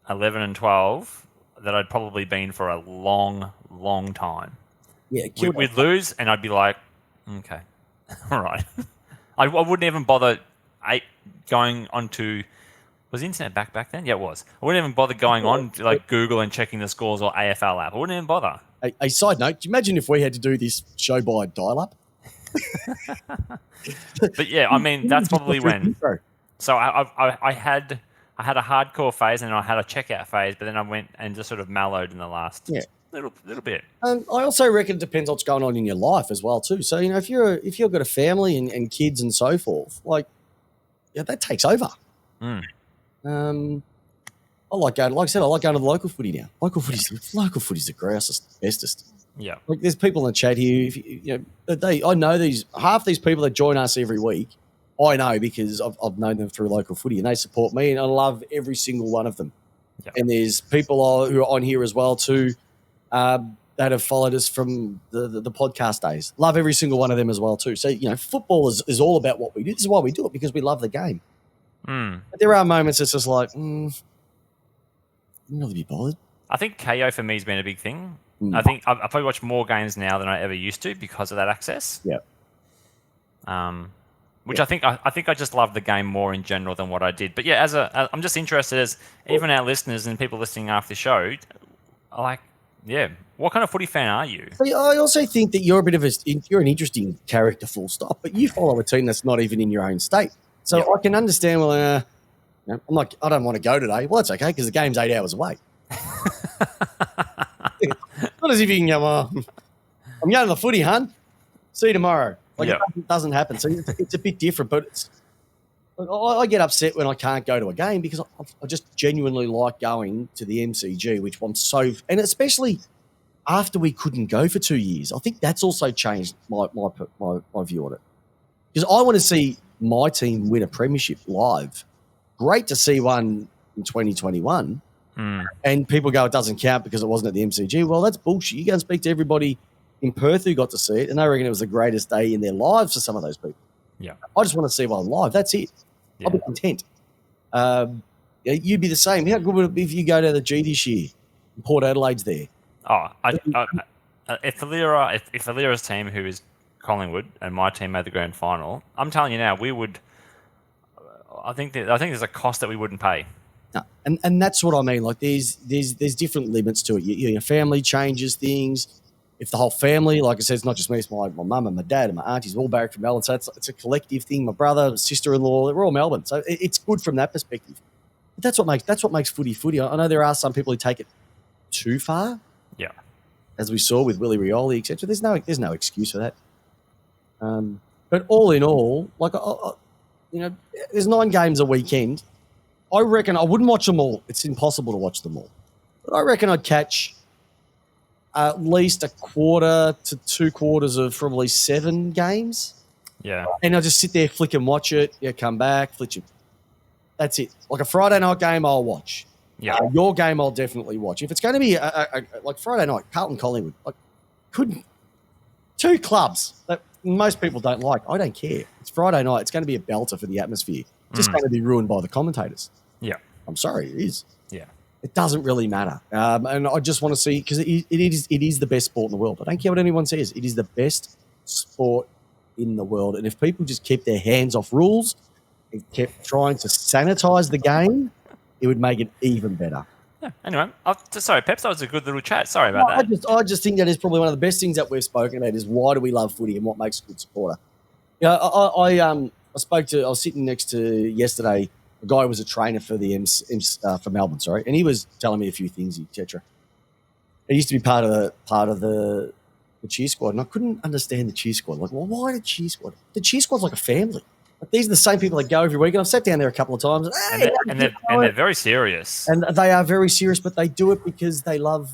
11 and 12, that I'd probably been for a long, long time. Yeah, We'd lose, and I'd be like, okay, all right. I wouldn't even bother going onto. Was the internet back then? Yeah, it was. I wouldn't even bother going on to like Google and checking the scores or AFL app. I wouldn't even bother. A side note, do you imagine if we had to do this show by dial-up? But yeah, I mean, that's probably when. So I had a hardcore phase and I had a checkout phase, but then I went and just sort of mellowed in the last little bit. I also reckon it depends what's going on in your life as well too. So if you've got a family and kids and so forth, that takes over. I like going. Like I said, I like going to the local footy now. Local footy's the grousest, bestest. Yeah. Like there's people in the chat here. I know half these people that join us every week. I know because I've known them through local footy, and they support me, and I love every single one of them. Yeah. And there's people who are on here as well too, that have followed us from the podcast days. Love every single one of them as well too. So football is all about what we do. This is why we do it, because we love the game. But there are moments it's just like, I'm not really be bothered. I think KO for me has been a big thing. I think I probably watch more games now than I ever used to because of that access. Yeah. Which I think I just love the game more in general than what I did. But yeah, I'm just interested as even our listeners and people listening after the show, what kind of footy fan are you? I also think that you're you're an interesting character, full stop. But you follow a team that's not even in your own state, so I can understand. Well, I don't want to go today. Well, that's okay because the game's 8 hours away. Not as if you can go, I'm going to the footy, hun. See you tomorrow. It doesn't happen. So it's a bit different, but I get upset when I can't go to a game because I just genuinely like going to the MCG, which I'm so – and especially after we couldn't go for 2 years. I think that's also changed my view on it because I want to see my team win a premiership live. Great to see one in 2021. And people go, it doesn't count because it wasn't at the MCG. Well, that's bullshit. You go and speak to everybody in Perth who got to see it, and they reckon it was the greatest day in their lives for some of those people. Yeah. I just want to see one live. That's it. Yeah. I'll be content. You'd be the same. How good would it be if you go to the G this year? Port Adelaide's there. Oh, if Valera's team, who is Collingwood, and my team made the grand final, I'm telling you now, we would. I think there's a cost that we wouldn't pay. No, and that's what I mean. Like there's different limits to it. Your family changes things. If the whole family, like I said, it's not just me, it's my mum and my dad and my aunties all back from Melbourne. So it's a collective thing. My brother, sister-in-law, we're all Melbourne. So it's good from that perspective. But that's what makes footy. I know there are some people who take it too far. Yeah. As we saw with Willie Rioli, etc. There's no excuse for that. But all in all, there's 9 games a weekend. I reckon I wouldn't watch them all. It's impossible to watch them all. But I reckon I'd catch at least a quarter to 2 quarters of probably 7 games. Yeah. And I'll just sit there, flick and watch it. Yeah, come back, flick it. That's it. Like a Friday night game, I'll watch. Yeah. Your game, I'll definitely watch. If it's going to be like Friday night, Carlton Collingwood, couldn't 2 clubs that most people don't like. I don't care. It's Friday night. It's going to be a belter for the atmosphere. It's just going to be ruined by the commentators. Yeah. I'm sorry, it is. Yeah. It doesn't really matter. And I just want to see, because it is the best sport in the world. I don't care what anyone says. It is the best sport in the world. And if people just keep their hands off rules and kept trying to sanitize the game, it would make it even better. Yeah. Anyway, sorry, Peps, that was a good little chat. Sorry about that. I just think that is probably one of the best things that we've spoken about is why do we love footy and what makes a good supporter. I was sitting next to yesterday, a guy who was a trainer for the for Melbourne, and he was telling me a few things, etc. He used to be part of the cheer squad, and I couldn't understand the cheer squad. Like, well, why the cheer squad? The cheer squad's like a family. But these are the same people that go every week. And I've sat down there a couple of times. Hey, And they're very serious. and they are very serious, but they do it because they love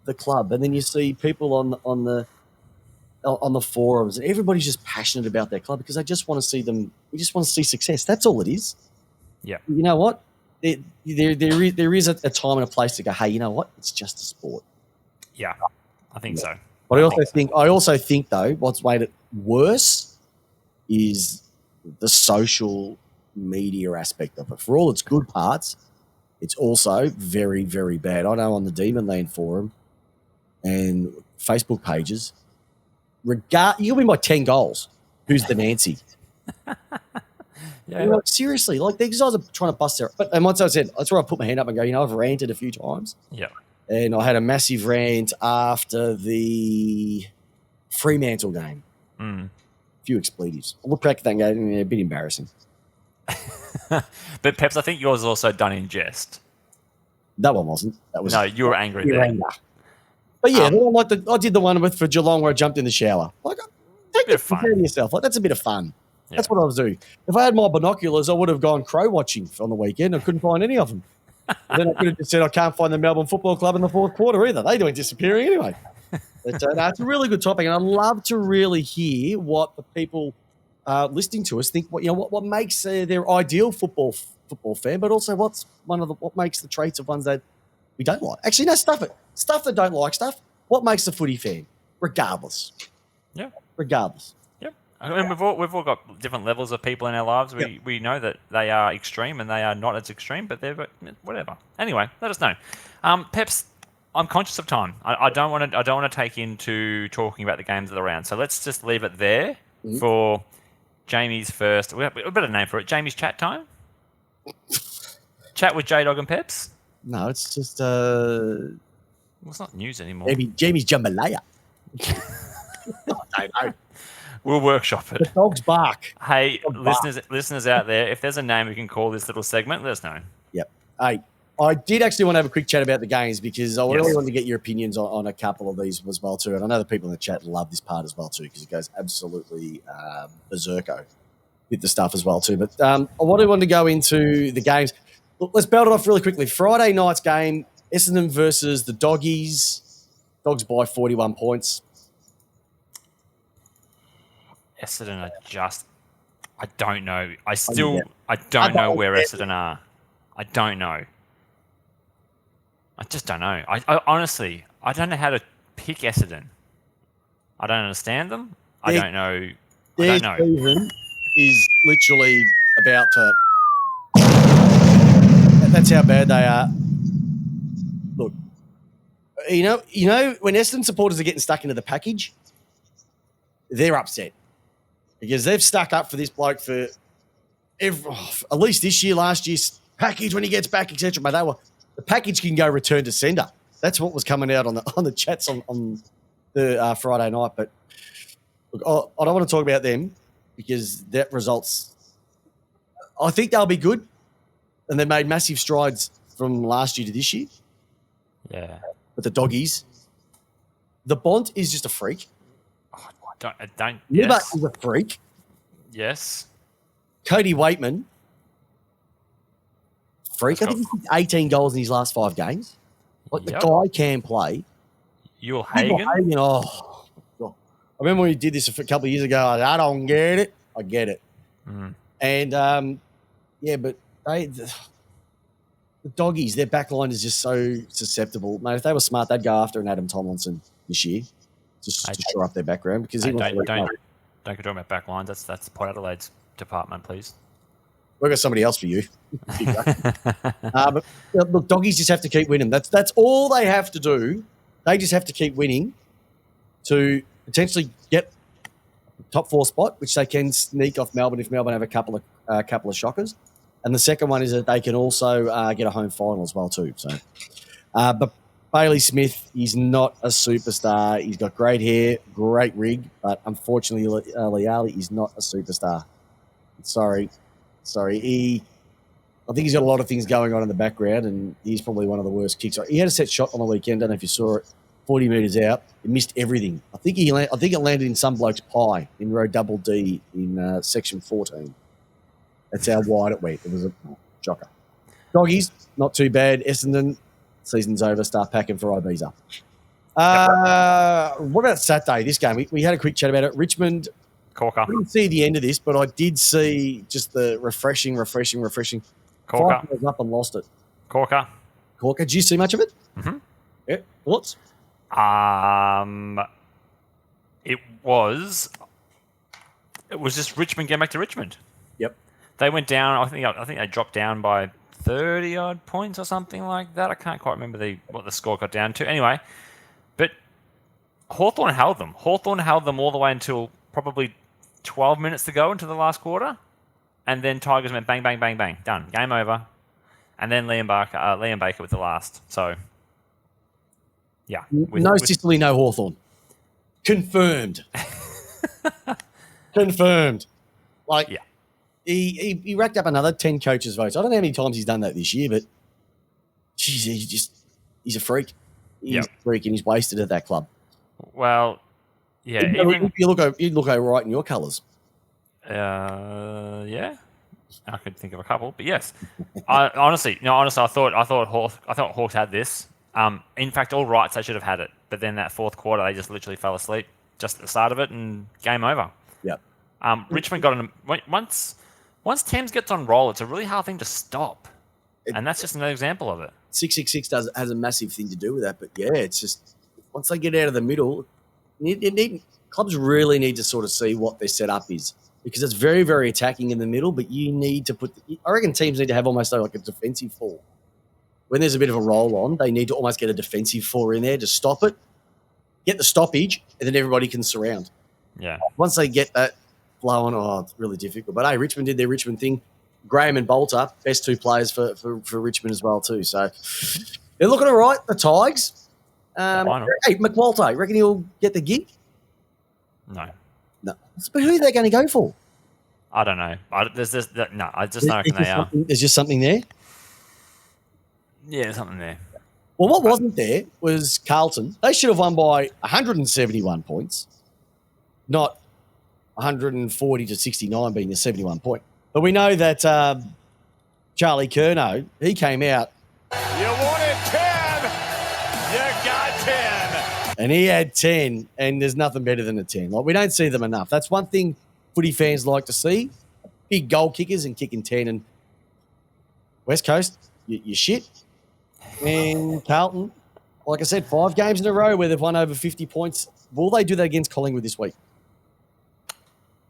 the club. And then you see people on the forums, and everybody's just passionate about their club because they just want to see them. We just want to see success. That's all it is. Yeah. You know what? There is a time and a place to go, hey, you know what? It's just a sport. Yeah, I think so. But I also think though, what's made it worse is the social media aspect of it. For all its good parts, it's also very, very bad. I know on the Demon Land forum and Facebook pages, you'll win by 10 goals. Who's the Nancy? Yeah. You know, seriously, like these guys are trying to bust their. But and once I said, that's where I put my hand up and go, I've ranted a few times. Yeah. And I had a massive rant after the Fremantle game. A few expletives. I look back at that game, a bit embarrassing. But Peps, I think yours is also done in jest. That one wasn't. That was No, you were angry pure there. anger. But yeah, the one I did the one for Geelong where I jumped in the shower. Like, take it care of yourself. Like, that's a bit of fun. Yeah. That's what I was doing. If I had my binoculars, I would have gone crow watching on the weekend. I couldn't find any of them. Then I could have just said I can't find the Melbourne Football Club in the fourth quarter either. They doing disappearing anyway. But no, it's a really good topic, and I'd love to really hear what the people listening to us think. What makes their ideal football fan, but also what makes the traits of ones that we don't like. Actually, no, stuff that don't like stuff. What makes a footy fan, regardless. Yeah. Regardless. Yep. I mean, we've all got different levels of people in our lives. We know that they are extreme and they are not as extreme, but they're whatever. Anyway, let us know. Peps, I'm conscious of time. I don't want to take into talking about the games of the round. So let's just leave it there for Jamie's first. We have a better name for it. Jamie's chat time. Chat with J-Dog and Peps. No, it's just Well, it's not news anymore. maybe Jamie's jambalaya. I don't know. We'll workshop it. The dogs bark. Hey, listeners out there, if there's a name we can call this little segment, let us know. Yep. Hey, I did actually want to have a quick chat about the games because I really wanted to get your opinions on a couple of these as well too. And I know the people in the chat love this part as well too because it goes absolutely berserko with the stuff as well too. But I wanted to go into the games. Look, let's belt it off really quickly. Friday night's game, Essendon versus the Doggies. Dogs by 41 points. Essendon are just... I don't know. I don't know where Essendon are. I don't know. I just don't know. I honestly, I don't know how to pick Essendon. I don't understand them. I don't know. Their season is literally about to... That's how bad they are. Look, you know, when Essendon supporters are getting stuck into the package, they're upset because they've stuck up for this bloke for at least this year, last year's package when he gets back, etc. But the package can go return to sender. That's what was coming out on the chats on the Friday night. But look, I don't want to talk about them because that results. I think they'll be good, and they made massive strides from last year to this year. Yeah. But the Doggies, the Bont is just a freak. I don't. Nibba Yes. is a freak. Yes. Cody Waitman, freak. I think he's kicked 18 goals in his last 5 games. Like the guy can play. You'll Hagen. Oh, God. I remember when he did this a couple of years ago. I don't get it. I get it. And but the Doggies, their back line is just so susceptible. Mate, if they were smart, they'd go after an Adam Tomlinson this year just to shore up their background because he don't go talking about back lines. That's Port Adelaide's department, please. We've got somebody else for you. But look, Doggies just have to keep winning. That's all they have to do. They just have to keep winning to potentially get top 4 spot, which they can sneak off Melbourne if Melbourne have a couple of shockers. And the second one is that they can also get a home final as well too. So, but Bailey Smith, he's not a superstar. He's got great hair, great rig, but unfortunately, Leali is not a superstar. Sorry. I think he's got a lot of things going on in the background, and he's probably one of the worst kicks. He had a set shot on the weekend. I don't know if you saw it. 40 metres out. It missed everything. I think it landed in some bloke's pie in row double D in section 14. That's how wide it went. It was a shocker. Doggies, not too bad. Essendon, season's over. Start packing for Ibiza. What about Saturday, this game? We had a quick chat about it. Richmond, Corker. I didn't see the end of this, but I did see just the refreshing. Corker. 5 goals up and lost it. Corker. Did you see much of it? Mm-hmm. Yeah. Thoughts? It was just Richmond getting back to Richmond. Yep. They went down. I think they dropped down by 30 odd points or something like that. I can't quite remember what the score got down to. Anyway, but Hawthorn held them. Hawthorn held them all the way until probably 12 minutes to go into the last quarter, and then Tigers went bang, bang, bang, bang, done, game over, and then Liam Baker with the last. So, yeah, no Sicily, no Hawthorn. Confirmed. Confirmed. Like, yeah. He racked up another 10 coaches' votes. I don't know how many times he's done that this year, but geez, he's a freak. He's a freak, and he's wasted at that club. Well, yeah. You look all right in your colours. Yeah. I could think of a couple, but yes. Honestly, I thought Hawks had this. In fact, all rights, they should have had it. But then that fourth quarter, they just literally fell asleep just at the start of it, and game over. Yep. Richmond got once Thames gets on roll, it's a really hard thing to stop, and that's just another example of it. 666 has a massive thing to do with that, but yeah, it's just once they get out of the middle, clubs really need to sort of see what their setup is, because it's very, very attacking in the middle. But you need to I reckon teams need to have almost like a defensive four. When there's a bit of a roll on, they need to almost get a defensive four in there to stop it, get the stoppage, and then everybody can surround. Yeah. Once they get that flowing, it's really difficult. But hey, Richmond did their Richmond thing. Graham and Bolter, best two players for Richmond as well too. So they're looking all right. The Tigers. Hey, McWalter, you reckon he'll get the gig? No. But who are they going to go for? I don't know. I just don't reckon they are. There's just something there? Yeah, there's something there. Well, what wasn't there was Carlton. They should have won by 171 points, not 140 to 69 being the 71 point. But we know that Charlie Curnow, he came out. You wanted 10. You got 10. And he had 10, and there's nothing better than a 10. Like, we don't see them enough. That's one thing footy fans like to see. Big goal kickers and kicking 10. And West Coast, you shit. And Carlton, like I said, 5 games in a row where they've won over 50 points. Will they do that against Collingwood this week?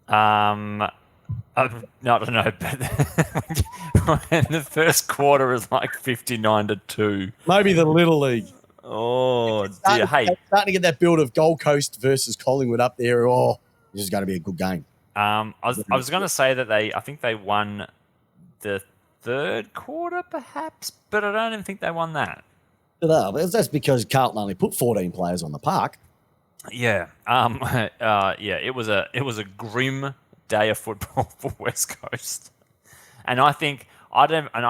No, I don't know. But when the first quarter is like 59-2. Maybe the Little League. Oh, dear. Hey. Starting to get that build of Gold Coast versus Collingwood up there. Oh, this is going to be a good game. I was going to say that I think they won the third quarter, perhaps, but I don't even think they won that. No, that's because Carlton only put 14 players on the park. Yeah. It was a grim day of football for West Coast, and I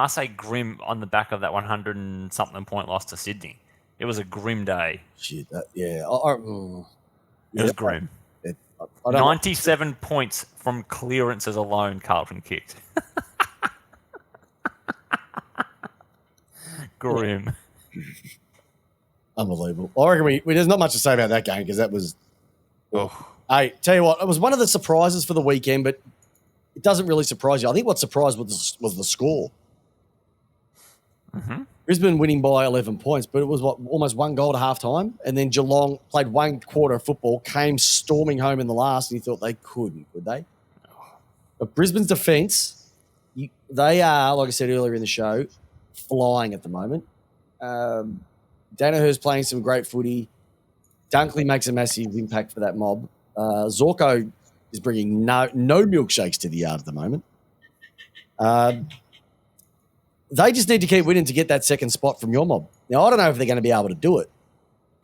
say grim on the back of that 100 and something point loss to Sydney. It was a grim day. Shit. It was grim. 97 points from clearances alone. Carlton kicked. Grim. Unbelievable. I reckon there's not much to say about that game because that was. Oh. Hey, tell you what, it was one of the surprises for the weekend, but it doesn't really surprise you. I think what surprised was the score. Mm-hmm. Brisbane winning by 11 points, but it was almost 1 goal to half time, and then Geelong played 1 quarter of football, came storming home in the last, and you thought they couldn't, could they? But Brisbane's defence, they are, like I said earlier in the show, flying at the moment. Danaher's playing some great footy. Dunkley makes a massive impact for that mob. Zorko is bringing no milkshakes to the yard at the moment. They just need to keep winning to get that second spot from your mob. Now, I don't know if they're going to be able to do it.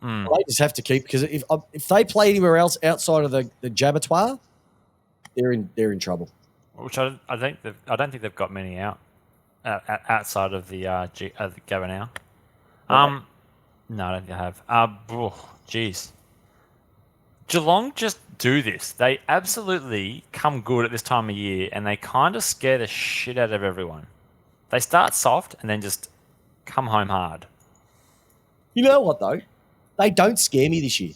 They just have to keep, because if they play anywhere else outside of the Jabbertoire, they're in trouble. Which I don't think they've got many outside of the Gavin now. No, I don't think I have. Jeez. Geelong just do this. They absolutely come good at this time of year, and they kind of scare the shit out of everyone. They start soft and then just come home hard. You know what, though? They don't scare me this year.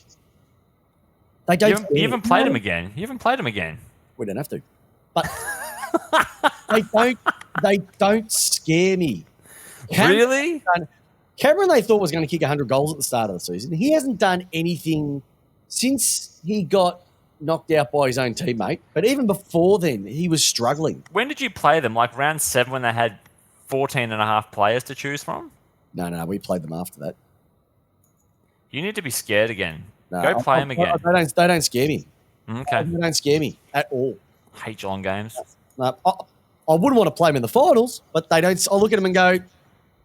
They don't. You haven't played them again. You haven't played them again. We don't have to. But they don't scare me. Really? Cameron, they thought was going to kick 100 goals at the start of the season. He hasn't done anything since he got knocked out by his own teammate. But even before then, he was struggling. When did you play them? Like round 7 when they had 14 and a half players to choose from? No, we played them after that. You need to be scared again. No, Go play them again. They don't scare me. Okay. They don't scare me at all. Hate Geelong games. No, I wouldn't want to play them in the finals, but they don't. I look at them and go,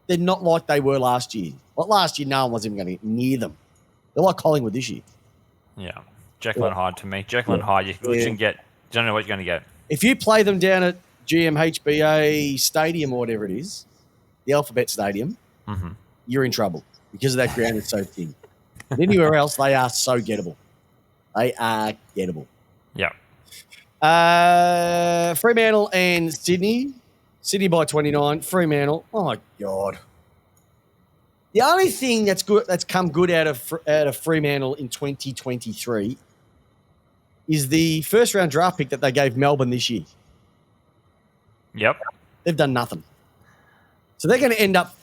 they're not like they were last year. Like last year, no one was even going to get near them. They're like Collingwood this year. Yeah. Jekyll and Hyde to me. Jekyll and Hyde, you can get, don't know what you're going to get. If you play them down at GMHBA Stadium or whatever it is, the Alphabet Stadium, you're in trouble because of that ground is so thin. And anywhere else, they are so gettable. They are gettable. Yeah. Fremantle and Sydney. Sydney by 29. Fremantle. Oh, my God. The only thing that's come good out of Fremantle in 2023 is the first-round draft pick that they gave Melbourne this year. Yep. They've done nothing. So they're going to end up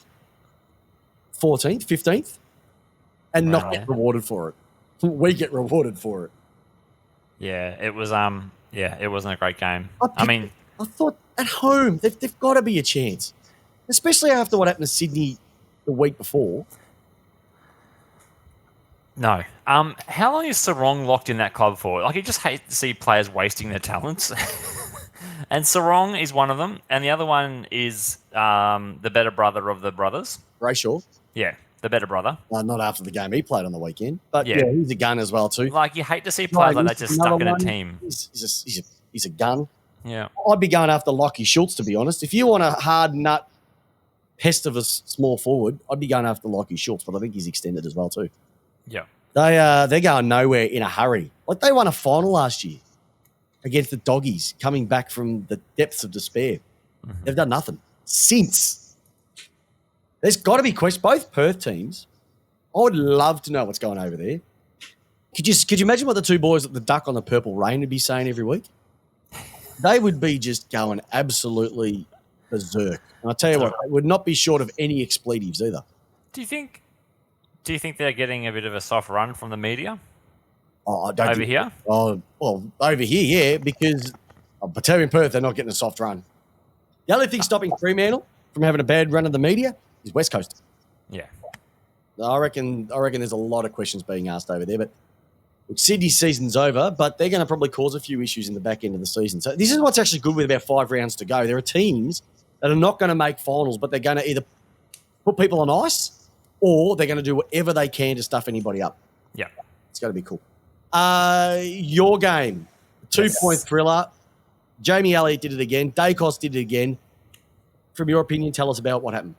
14th, 15th, and not get rewarded for it. We get rewarded for it. Yeah, it was it wasn't a great game. I thought at home they've got to be a chance, especially after what happened to Sydney the week before. No. How long is Sarong locked in that club for? Like, you just hate to see players wasting their talents. And Sarong is one of them, and the other one is the better brother of the brothers. Brayshaw. Yeah, the better brother. Not after the game he played on the weekend, but yeah, he's a gun as well too. Like, you hate to see players like that just stuck in a team. He's a gun. Yeah. I'd be going after Lockie Schultz, to be honest. If you want a hard nut pest of a small forward, I'd be going after Lockie Schultz, but I think he's extended as well too. Yeah. They're going nowhere in a hurry. Like, they won a final last year against the Doggies, coming back from the depths of despair. They've done nothing since. There's got to be questions. Both Perth teams, I would love to know what's going over there. Could you imagine what the two boys at the Duck on the Purple Rain would be saying every week? They would be just going absolutely berserk. And I tell you what, they would not be short of any expletives either. Do you think they're getting a bit of a soft run from the media? Here? Oh, well, over here, yeah, because Batarian Perth, they're not getting a soft run. The only thing stopping Fremantle from having a bad run of the media is West Coast. Yeah. I reckon there's a lot of questions being asked over there, but Sydney's season's over, but they're going to probably cause a few issues in the back end of the season. So this is what's actually good with about 5 rounds to go. There are teams that are not going to make finals, but they're going to either put people on ice or they're going to do whatever they can to stuff anybody up. Yeah. It's going to be cool. Your game, 2-point thriller. Jamie Elliott did it again. Dacos did it again. From your opinion, tell us about what happened.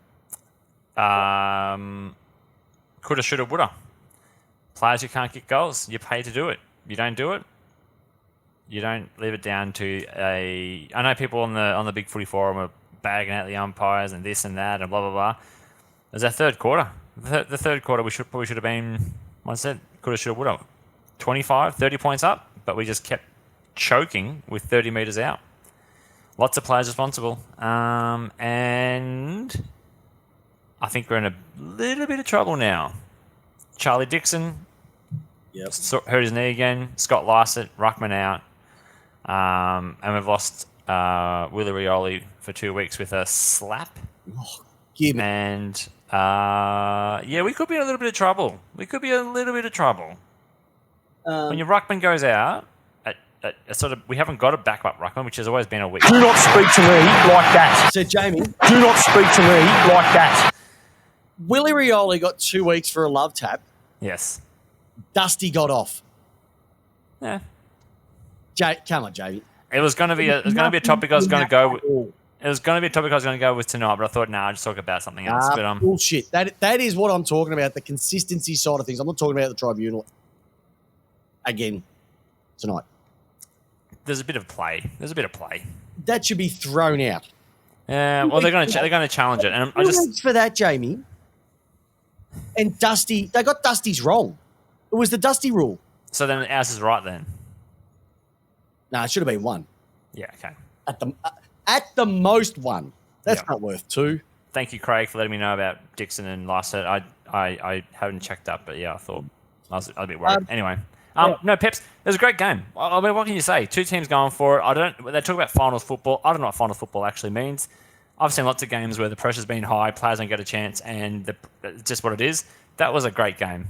Coulda, shoulda, woulda. Players who can't kick goals, you're paid to do it. You don't do it, you don't leave it down to a... I know people on the Big Footy Forum are bagging out the umpires and this and that and blah, blah, blah. It was our third quarter. The third quarter, we should have been, what I said, coulda, shoulda, woulda. 25, 30 points up, but we just kept choking with 30 metres out. Lots of players responsible. And I think we're in a little bit of trouble now. Charlie Dixon hurt his knee again. Scott Lycett, Ruckman out. And we've lost Willie Rioli for 2 weeks with a slap. And we could be in a little bit of trouble. When your Ruckman goes out, we haven't got a backup Ruckman, which has always been a weakness. Do not speak to me like that. So, Jamie. Do not speak to me like that. Willie Rioli got 2 weeks for a love tap. Yes. Dusty got off. Yeah. Come on, Jamie. It was going to be a topic I was going to go with. It was going to be a topic I was going to go with tonight, but I thought, I'll just talk about something else. But Bullshit. That is what I'm talking about, the consistency side of things. I'm not talking about the tribunal again tonight. There's a bit of play. That should be thrown out. Well, they're going to challenge it, and I just for that, Jamie. And Dusty, they got Dusty's wrong. It was the Dusty rule. So then ours is right then. No, it should have been one. Yeah. Okay. At the most one. That's not worth two. Thank you, Craig, for letting me know about Dixon and Lycett. I haven't checked up, but I thought I was a bit worried. Anyway. No, Peps, it was a great game. I mean, what can you say? Two teams going for it. They talk about finals football. I don't know what finals football actually means. I've seen lots of games where the pressure's been high, players don't get a chance, and it's just what it is. That was a great game.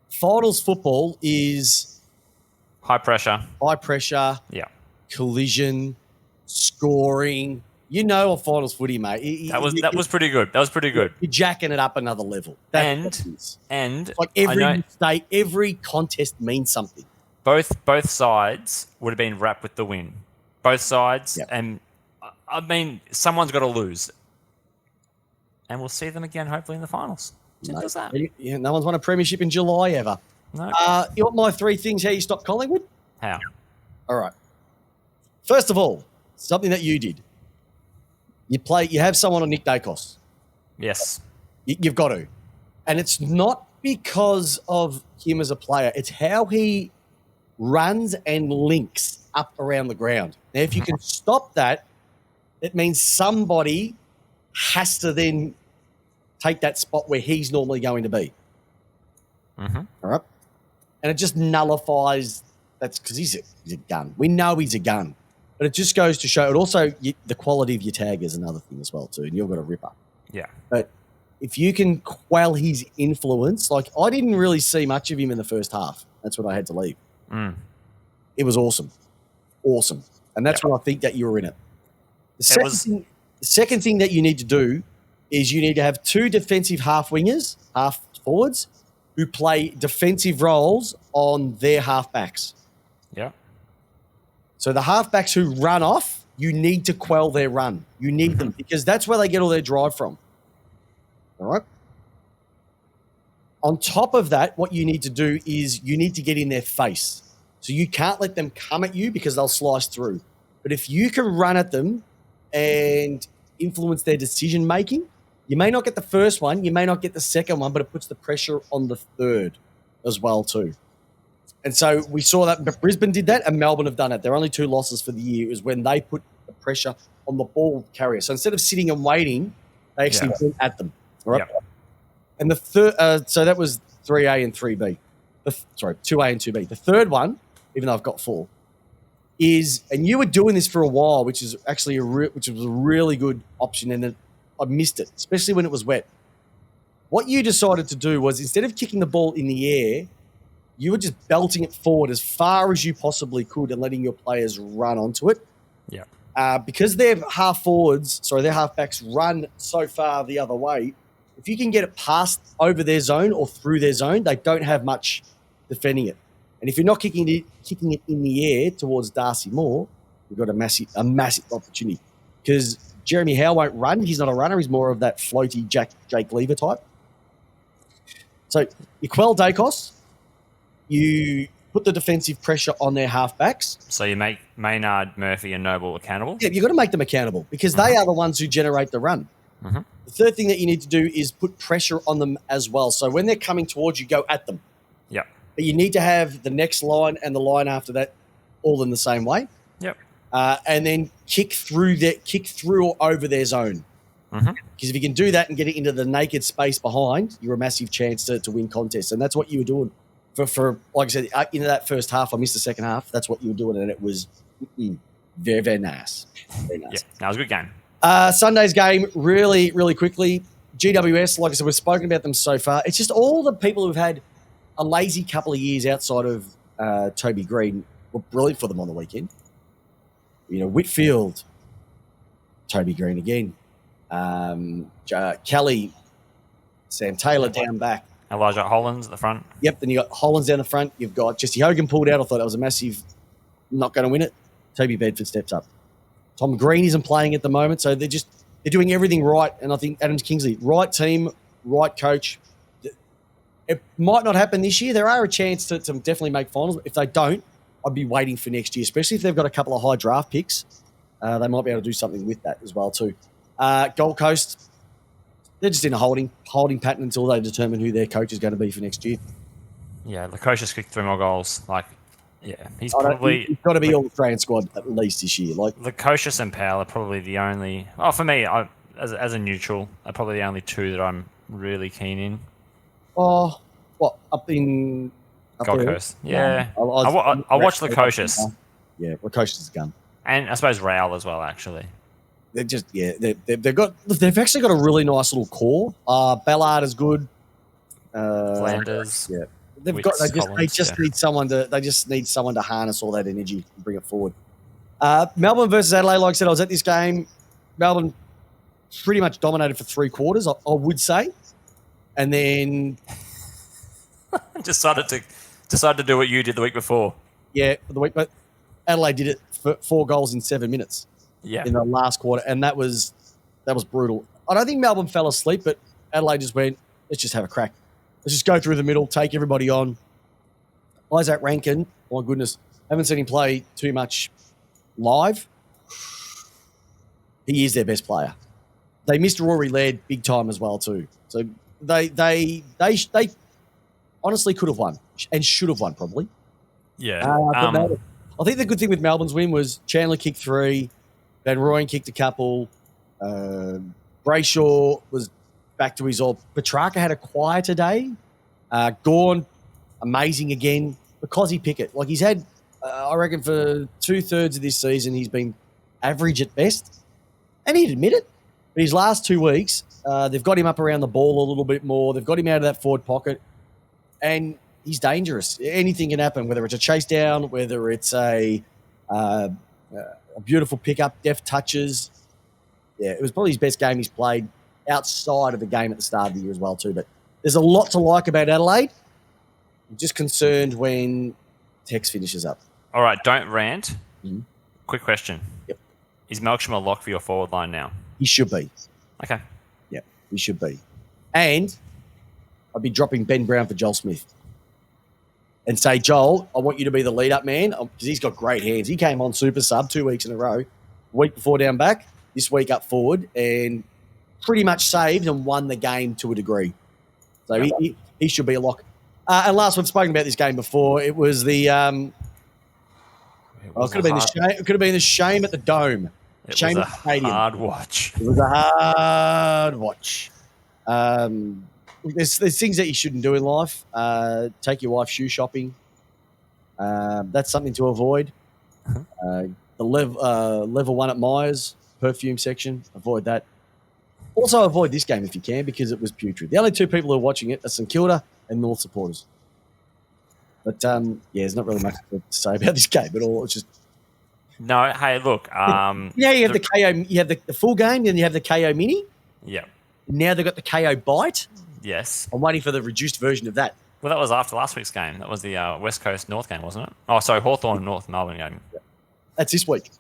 Finals football is high pressure, collision, scoring. You know a finals footy, mate. That was pretty good. You're jacking it up another level. And like every mistake, every contest means something. Both sides would have been wrapped with the win. Both sides, and I mean, someone's got to lose, and we'll see them again hopefully in the finals. Simple as that. Yeah, no one's won a premiership in July ever. No. You want my 3 things how you stop Collingwood? How? All right. First of all, something that you did. You have someone on Nick Dacos. Yes. You've got to. And it's not because of him as a player. It's how he runs and links up around the ground. Now, if you can stop that, it means somebody has to then take that spot where he's normally going to be. Mm-hmm. All right? And it just nullifies that's because he's a gun. We know he's a gun. But it just goes to show, and also the quality of your tag is another thing as well too, and you've got a ripper. Yeah. But if you can quell his influence, like I didn't really see much of him in the first half. That's when I had to leave. It was awesome. And that's when I think that you were in it. The second thing that you need to do is you need to have 2 defensive half forwards, who play defensive roles on their halfbacks. Yeah. So the halfbacks who run off, you need to quell their run. You need them because that's where they get all their drive from. All right? On top of that, what you need to do is you need to get in their face. So you can't let them come at you because they'll slice through. But if you can run at them and influence their decision-making, you may not get the first one, you may not get the second one, but it puts the pressure on the third as well too. And so we saw that Brisbane did that and Melbourne have done it. Their only 2 losses for the year is when they put the pressure on the ball carrier. So instead of sitting and waiting, they actually went at them. All right? Yeah. And the third, so that was 3A and 3B. 2A and 2B. The third one, even though I've got 4, is, and you were doing this for a while, which is actually which was a really good option, and then I missed it, especially when it was wet. What you decided to do was instead of kicking the ball in the air, you were just belting it forward as far as you possibly could and letting your players run onto it. Yeah. Because their halfbacks run so far the other way, if you can get it past over their zone or through their zone, they don't have much defending it. And if you're not kicking it in the air towards Darcy Moore, you've got a massive opportunity. Because Jeremy Howe won't run. He's not a runner. He's more of that floaty Jake Lever type. So you quell Dacos. You put the defensive pressure on their halfbacks. So you make Maynard, Murphy, and Noble accountable? Yeah, you've got to make them accountable because they are the ones who generate the run. Mm-hmm. The third thing that you need to do is put pressure on them as well. So when they're coming towards you, go at them. Yeah. But you need to have the next line and the line after that all in the same way. Yep. And then kick through or over their zone. Mm-hmm. Because if you can do that and get it into the naked space behind, you're a massive chance to win contests. And that's what you were doing. For like I said, into that first half, I missed the second half. That's what you were doing, and it was very, very nice. Very nice. Yeah, that was a good game. Sunday's game, really, really quickly. GWS, like I said, we've spoken about them so far. It's just all the people who've had a lazy couple of years outside of Toby Green were brilliant for them on the weekend. You know, Whitfield, Toby Green again, Kelly, Sam Taylor down back. Elijah Hollands at the front. Yep, then you got Hollands down the front. You've got Jesse Hogan pulled out. I thought that was a massive, not going to win it. Toby Bedford steps up. Tom Green isn't playing at the moment, so they're doing everything right. And I think Adams Kingsley, right team, right coach. It might not happen this year. There are a chance to definitely make finals. If they don't, I'd be waiting for next year, especially if they've got a couple of high draft picks. They might be able to do something with that as well too. Gold Coast, they're just in a holding pattern until they determine who their coach is going to be for next year. Yeah, Lukosius kicked 3 more goals. He's He's got to be all Australian squad at least this year. Lukosius and Powell are probably the only. Oh, for me, as a neutral, are probably the only 2 that I'm really keen in. Oh, what up in Gold Coast? Yeah, I watched Lukosius. Yeah, Lukosius is a gun, and I suppose Raoul as well. Actually, they've actually got a really nice little core. Ballard is good. Flanders. Yeah. They just need someone to harness all that energy and bring it forward. Melbourne versus Adelaide, like I said, I was at this game. Melbourne pretty much dominated for 3 quarters, I would say. And then decided to do what you did the week before. Yeah, for the week, but Adelaide did it for 4 goals in 7 minutes. Yeah. In the last quarter, and that was brutal. I don't think Melbourne fell asleep, but Adelaide just went, let's just have a crack. Let's just go through the middle, take everybody on. Isaac Rankin, my goodness, haven't seen him play too much live. He is their best player. They missed Rory Laird big time as well too. So they honestly could have won and should have won probably. Yeah. I think the good thing with Melbourne's win was Chandler kicked 3, Van Rooyen kicked a couple, Brayshaw was back to his old. Petrarca had a quieter day. Gawn, amazing again. Because Pickett, he's had, I reckon for 2/3 of this season, he's been average at best. And he'd admit it. But his last 2 weeks, they've got him up around the ball a little bit more. They've got him out of that forward pocket. And he's dangerous. Anything can happen, whether it's a chase down, whether it's a beautiful pickup, deft touches. Yeah, it was probably his best game he's played outside of the game at the start of the year as well too. But there's a lot to like about Adelaide. I'm just concerned when Tex finishes up. All right, don't rant. Mm-hmm. Quick question. Yep. Is Melksham a lock for your forward line now? He should be. Okay. Yeah, he should be. And I'd be dropping Ben Brown for Joel Smith. And say, Joel, I want you to be the lead-up man because he's got great hands. He came on super sub 2 weeks in a row. Week before down back, this week up forward, and pretty much saved and won the game to a degree. So he should be a lock. And last, we've spoken about this game before. It was the it could have been the shame at the Dome. It was a hard watch. It was a hard watch. There's things that you shouldn't do in life. Take your wife shoe shopping. That's something to avoid. The level 1 at Myers perfume section. Avoid that. Also avoid this game if you can because it was putrid. The only 2 people who are watching it are St Kilda and North supporters. But there's not really much to say about this game at all. It's just no. Hey, look. You have the KO. You have the full game, then you have the KO mini. Yeah. Now they've got the KO bite. Yes. I'm waiting for the reduced version of that. Well, that was after last week's game. That was the West Coast North game, wasn't it? Oh, sorry, Hawthorn North Melbourne game. That's this week.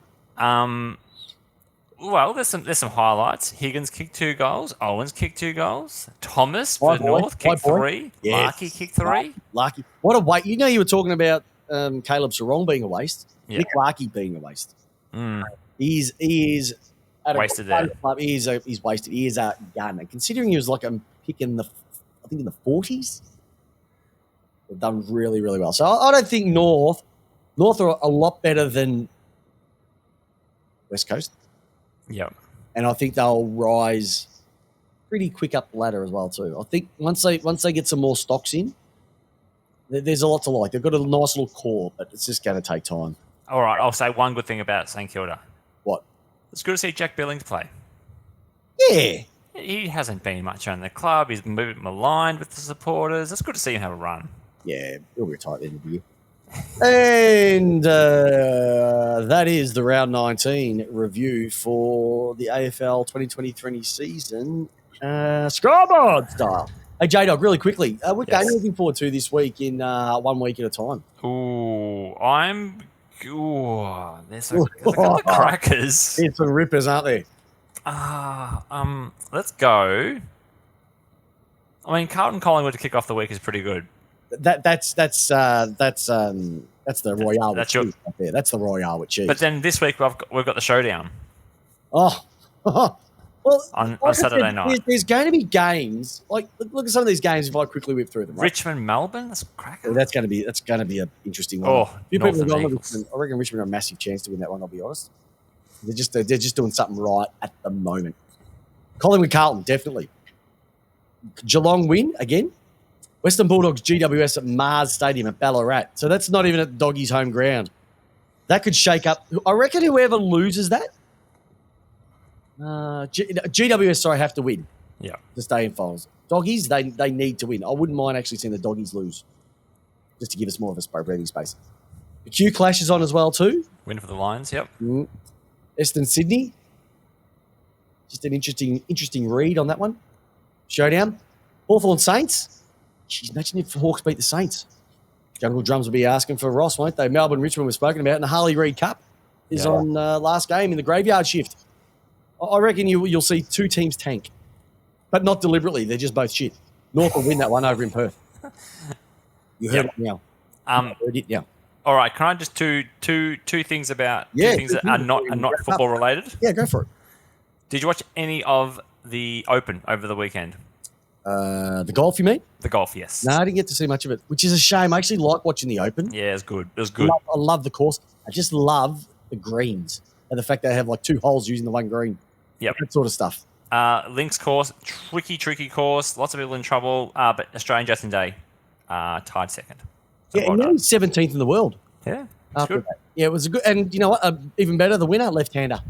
Well, there's some highlights. Higgins kicked 2 goals. Owens kicked 2 goals. Thomas for North kicked 3. Yeah. Larkey kicked 3. Larkey. What a waste. You were talking about Caleb Sarong being a waste. Yeah. Nick Larkey being a waste. Mm. He is wasted there. He's wasted. He is a gun. And considering he was like a pick in the 40s, they've done really, really well. So I don't think North are a lot better than West Coast. Yep. And I think they'll rise pretty quick up the ladder as well too. I think once they get some more stocks in, there's a lot to like. They've got a nice little core, but it's just going to take time. All right, I'll say one good thing about St Kilda. What? It's good to see Jack Billings play. Yeah. He hasn't been much on the club. He's maligned with the supporters. It's good to see him have a run. Yeah, he'll retire at the end of the year. And that is the round 19 review for the AFL 2020 season. Scoreboard style. Hey, J-Dog, really quickly, what game are you looking forward to this week in 1 week at a time? Ooh, I'm Ooh, there's a couple of crackers. It's some rippers, aren't they? Let's go. I mean, Carlton Collingwood to kick off the week is pretty good. That's the Royale. That's with cheese right there. That's the Royale with cheese. But then this week we've got the showdown. Oh, well, on like Saturday I said, night. There's going to be games. Like, look at some of these games if I quickly whip through them. Right? Richmond, Melbourne. That's a cracker. That's going to be an interesting one. Oh, A few people have gone with Eagles. Richmond. I reckon Richmond are a massive chance to win that one. I'll be honest. They're just doing something right at the moment. Collingwood, Carlton, definitely. Geelong win again. Western Bulldogs GWS at Mars Stadium at Ballarat. So that's not even at Doggy's home ground. That could shake up. I reckon whoever loses that, GWS, have to win. Yeah. To stay in finals. Doggies, they need to win. I wouldn't mind actually seeing the Doggies lose, just to give us more of a breathing space. The Q Clash is on as well too. Win for the Lions. Yep. Eston Sydney. Just an interesting read on that one. Showdown. Hawthorn Saints. Jeez, imagine if Hawks beat the Saints. Jungle Drums will be asking for Ross, won't they? Melbourne Richmond was spoken about, and the Harley Reid Cup is on last game in the graveyard shift. I reckon you'll see two teams tank, but not deliberately. They're just both shit. North will win that one over in Perth. You heard it now. Heard it now. All right, can I just two things about two things that are not football related? Yeah, go for it. Did you watch any of the Open over the weekend? The golf, you mean? The golf, yes. No, I didn't get to see much of it, which is a shame. I actually like watching the Open. Yeah, it was good. It was good. I love the course. I just love the greens and the fact they have like two holes using the one green. Yep. That sort of stuff. Links course, tricky course. Lots of people in trouble. But Australian Justin Day tied second. So Yeah, and he's 17th in the world. Yeah, After good. that. Yeah, it was a good. And you know what? Even better, the winner, left-hander.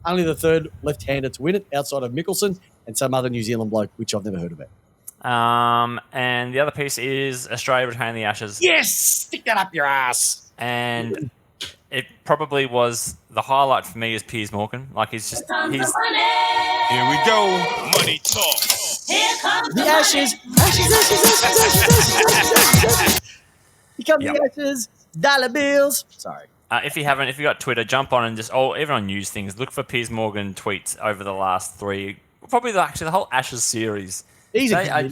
Only the third left-hander to win it, outside of Mickelson and some other New Zealand bloke, which I've never heard about. And the other piece is Australia retaining the Ashes. Yes, stick that up your ass. And it probably was the highlight for me is Piers Morgan. Like he's Here we go. Money talk. The Ashes. Here come the Ashes. Dollar bills. Sorry. If you got Twitter, jump on and just everyone news things. Look for Piers Morgan tweets over the last three, probably the whole Ashes series. I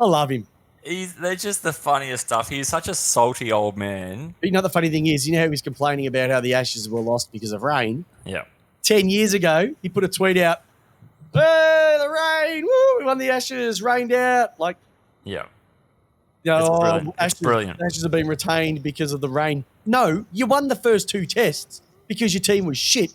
love him. They're just the funniest stuff. He's such a salty old man. But you know the funny thing is, you know how he was complaining about how the Ashes were lost because of rain? Yeah. 10 years ago, he put a tweet out, hey, the rain, woo, we won the Ashes, rained out. Like, yeah. You know, It's brilliant. Ashes, It's brilliant. Ashes have been retained because of the rain. No, you won the first two tests because your team was shit.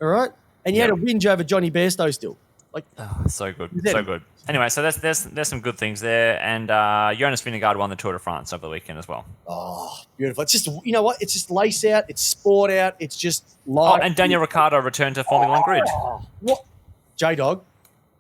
All right? And you had a whinge over Johnny Bairstow still. Like, so good. So good. Anyway, so there's some good things there. And Jonas Vingegaard won the Tour de France over the weekend as well. Oh, beautiful. It's just, you know what? It's just lace out. It's sport out. It's just life. Oh, and Daniel Ricciardo returned to Formula One grid. What? J-Dog,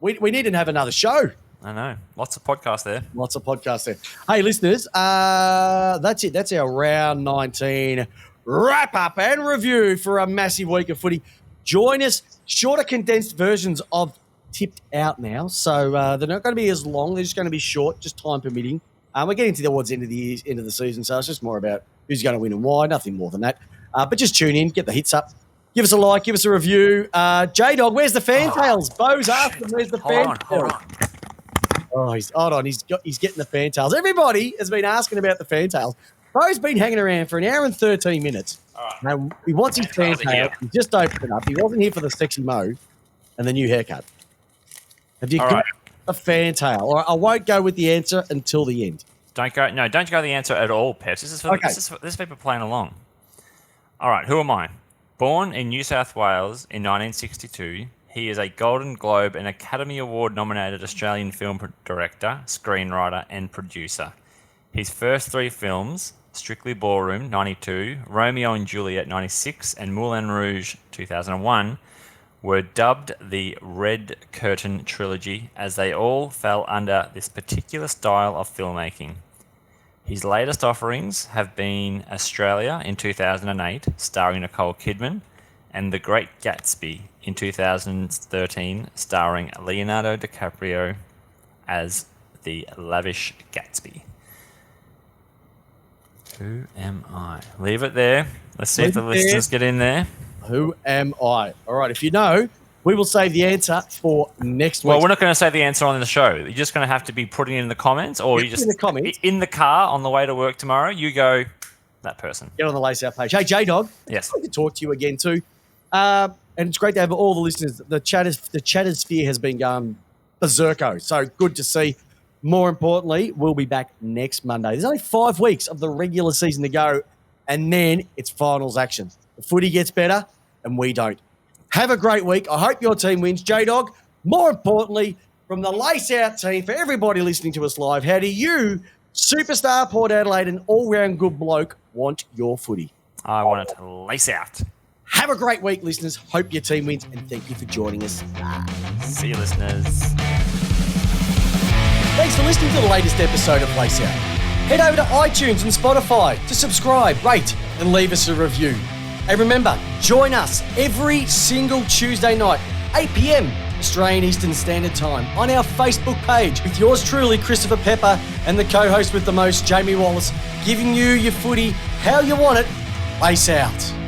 we need to have another show. I know. Lots of podcasts there. Lots of podcasts there. Hey, listeners, that's it. That's our round 19 wrap-up and review for a massive week of footy. Join us. Shorter, condensed versions of Tipped Out now. So they're not going to be as long. They're just going to be short, just time permitting. We're getting towards the end of the season, so it's just more about who's going to win and why. Nothing more than that. But just tune in, get the hits up. Give us a like, give us a review. J-Dog, where's the fantails? Bo's asking, where's the fantails? Hold on. Oh, hold on. He's getting the fantails. Everybody has been asking about the fantails. Bo's been hanging around for an hour and 13 minutes. Now, he wants his fantails. He just opened it up. He wasn't here for the sexy mo and the new haircut. Have you got a fantail? Or I won't go with the answer until the end. Don't go the answer at all, Peps. This is for people playing along. All right, who am I? Born in New South Wales in 1962, he is a Golden Globe and Academy Award nominated Australian film director, screenwriter, and producer. His first three films, Strictly Ballroom, 92, Romeo and Juliet, 96, and Moulin Rouge, 2001, were dubbed the Red Curtain Trilogy as they all fell under this particular style of filmmaking. His latest offerings have been Australia in 2008, starring Nicole Kidman, and The Great Gatsby in 2013, starring Leonardo DiCaprio as the lavish Gatsby. Who am I? Leave it there. Let's see if the listeners get in there. Who am I? All right, if you know, we will save the answer for next week. Well, we're not going to say the answer on the show. You're just going to have to be putting it in the comments, or you just in the comments. In the car on the way to work tomorrow. You go, that person. Get on the Lace Out page. Hey, J-Dog. Yes. It's good to talk to you again too. And it's great to have all the listeners. The chatter sphere has been going berserko. So good to see. More importantly, we'll be back next Monday. There's only 5 weeks of the regular season to go, and then it's finals action. The footy gets better, and we don't. Have a great week. I hope your team wins. J-Dog, more importantly, from the Lace Out team, for everybody listening to us live, how do you, superstar Port Adelaide and all-round good bloke, want your footy? I want it to lace out. Have a great week, listeners. Hope your team wins, and thank you for joining us. See you, listeners. Thanks for listening to the latest episode of Lace Out. Head over to iTunes and Spotify to subscribe, rate, and leave us a review. And remember, join us every single Tuesday night, 8 p.m. Australian Eastern Standard Time, on our Facebook page with yours truly, Christopher Pepper, and the co-host with the most, Jamie Wallis, giving you your footy how you want it. Lace Out.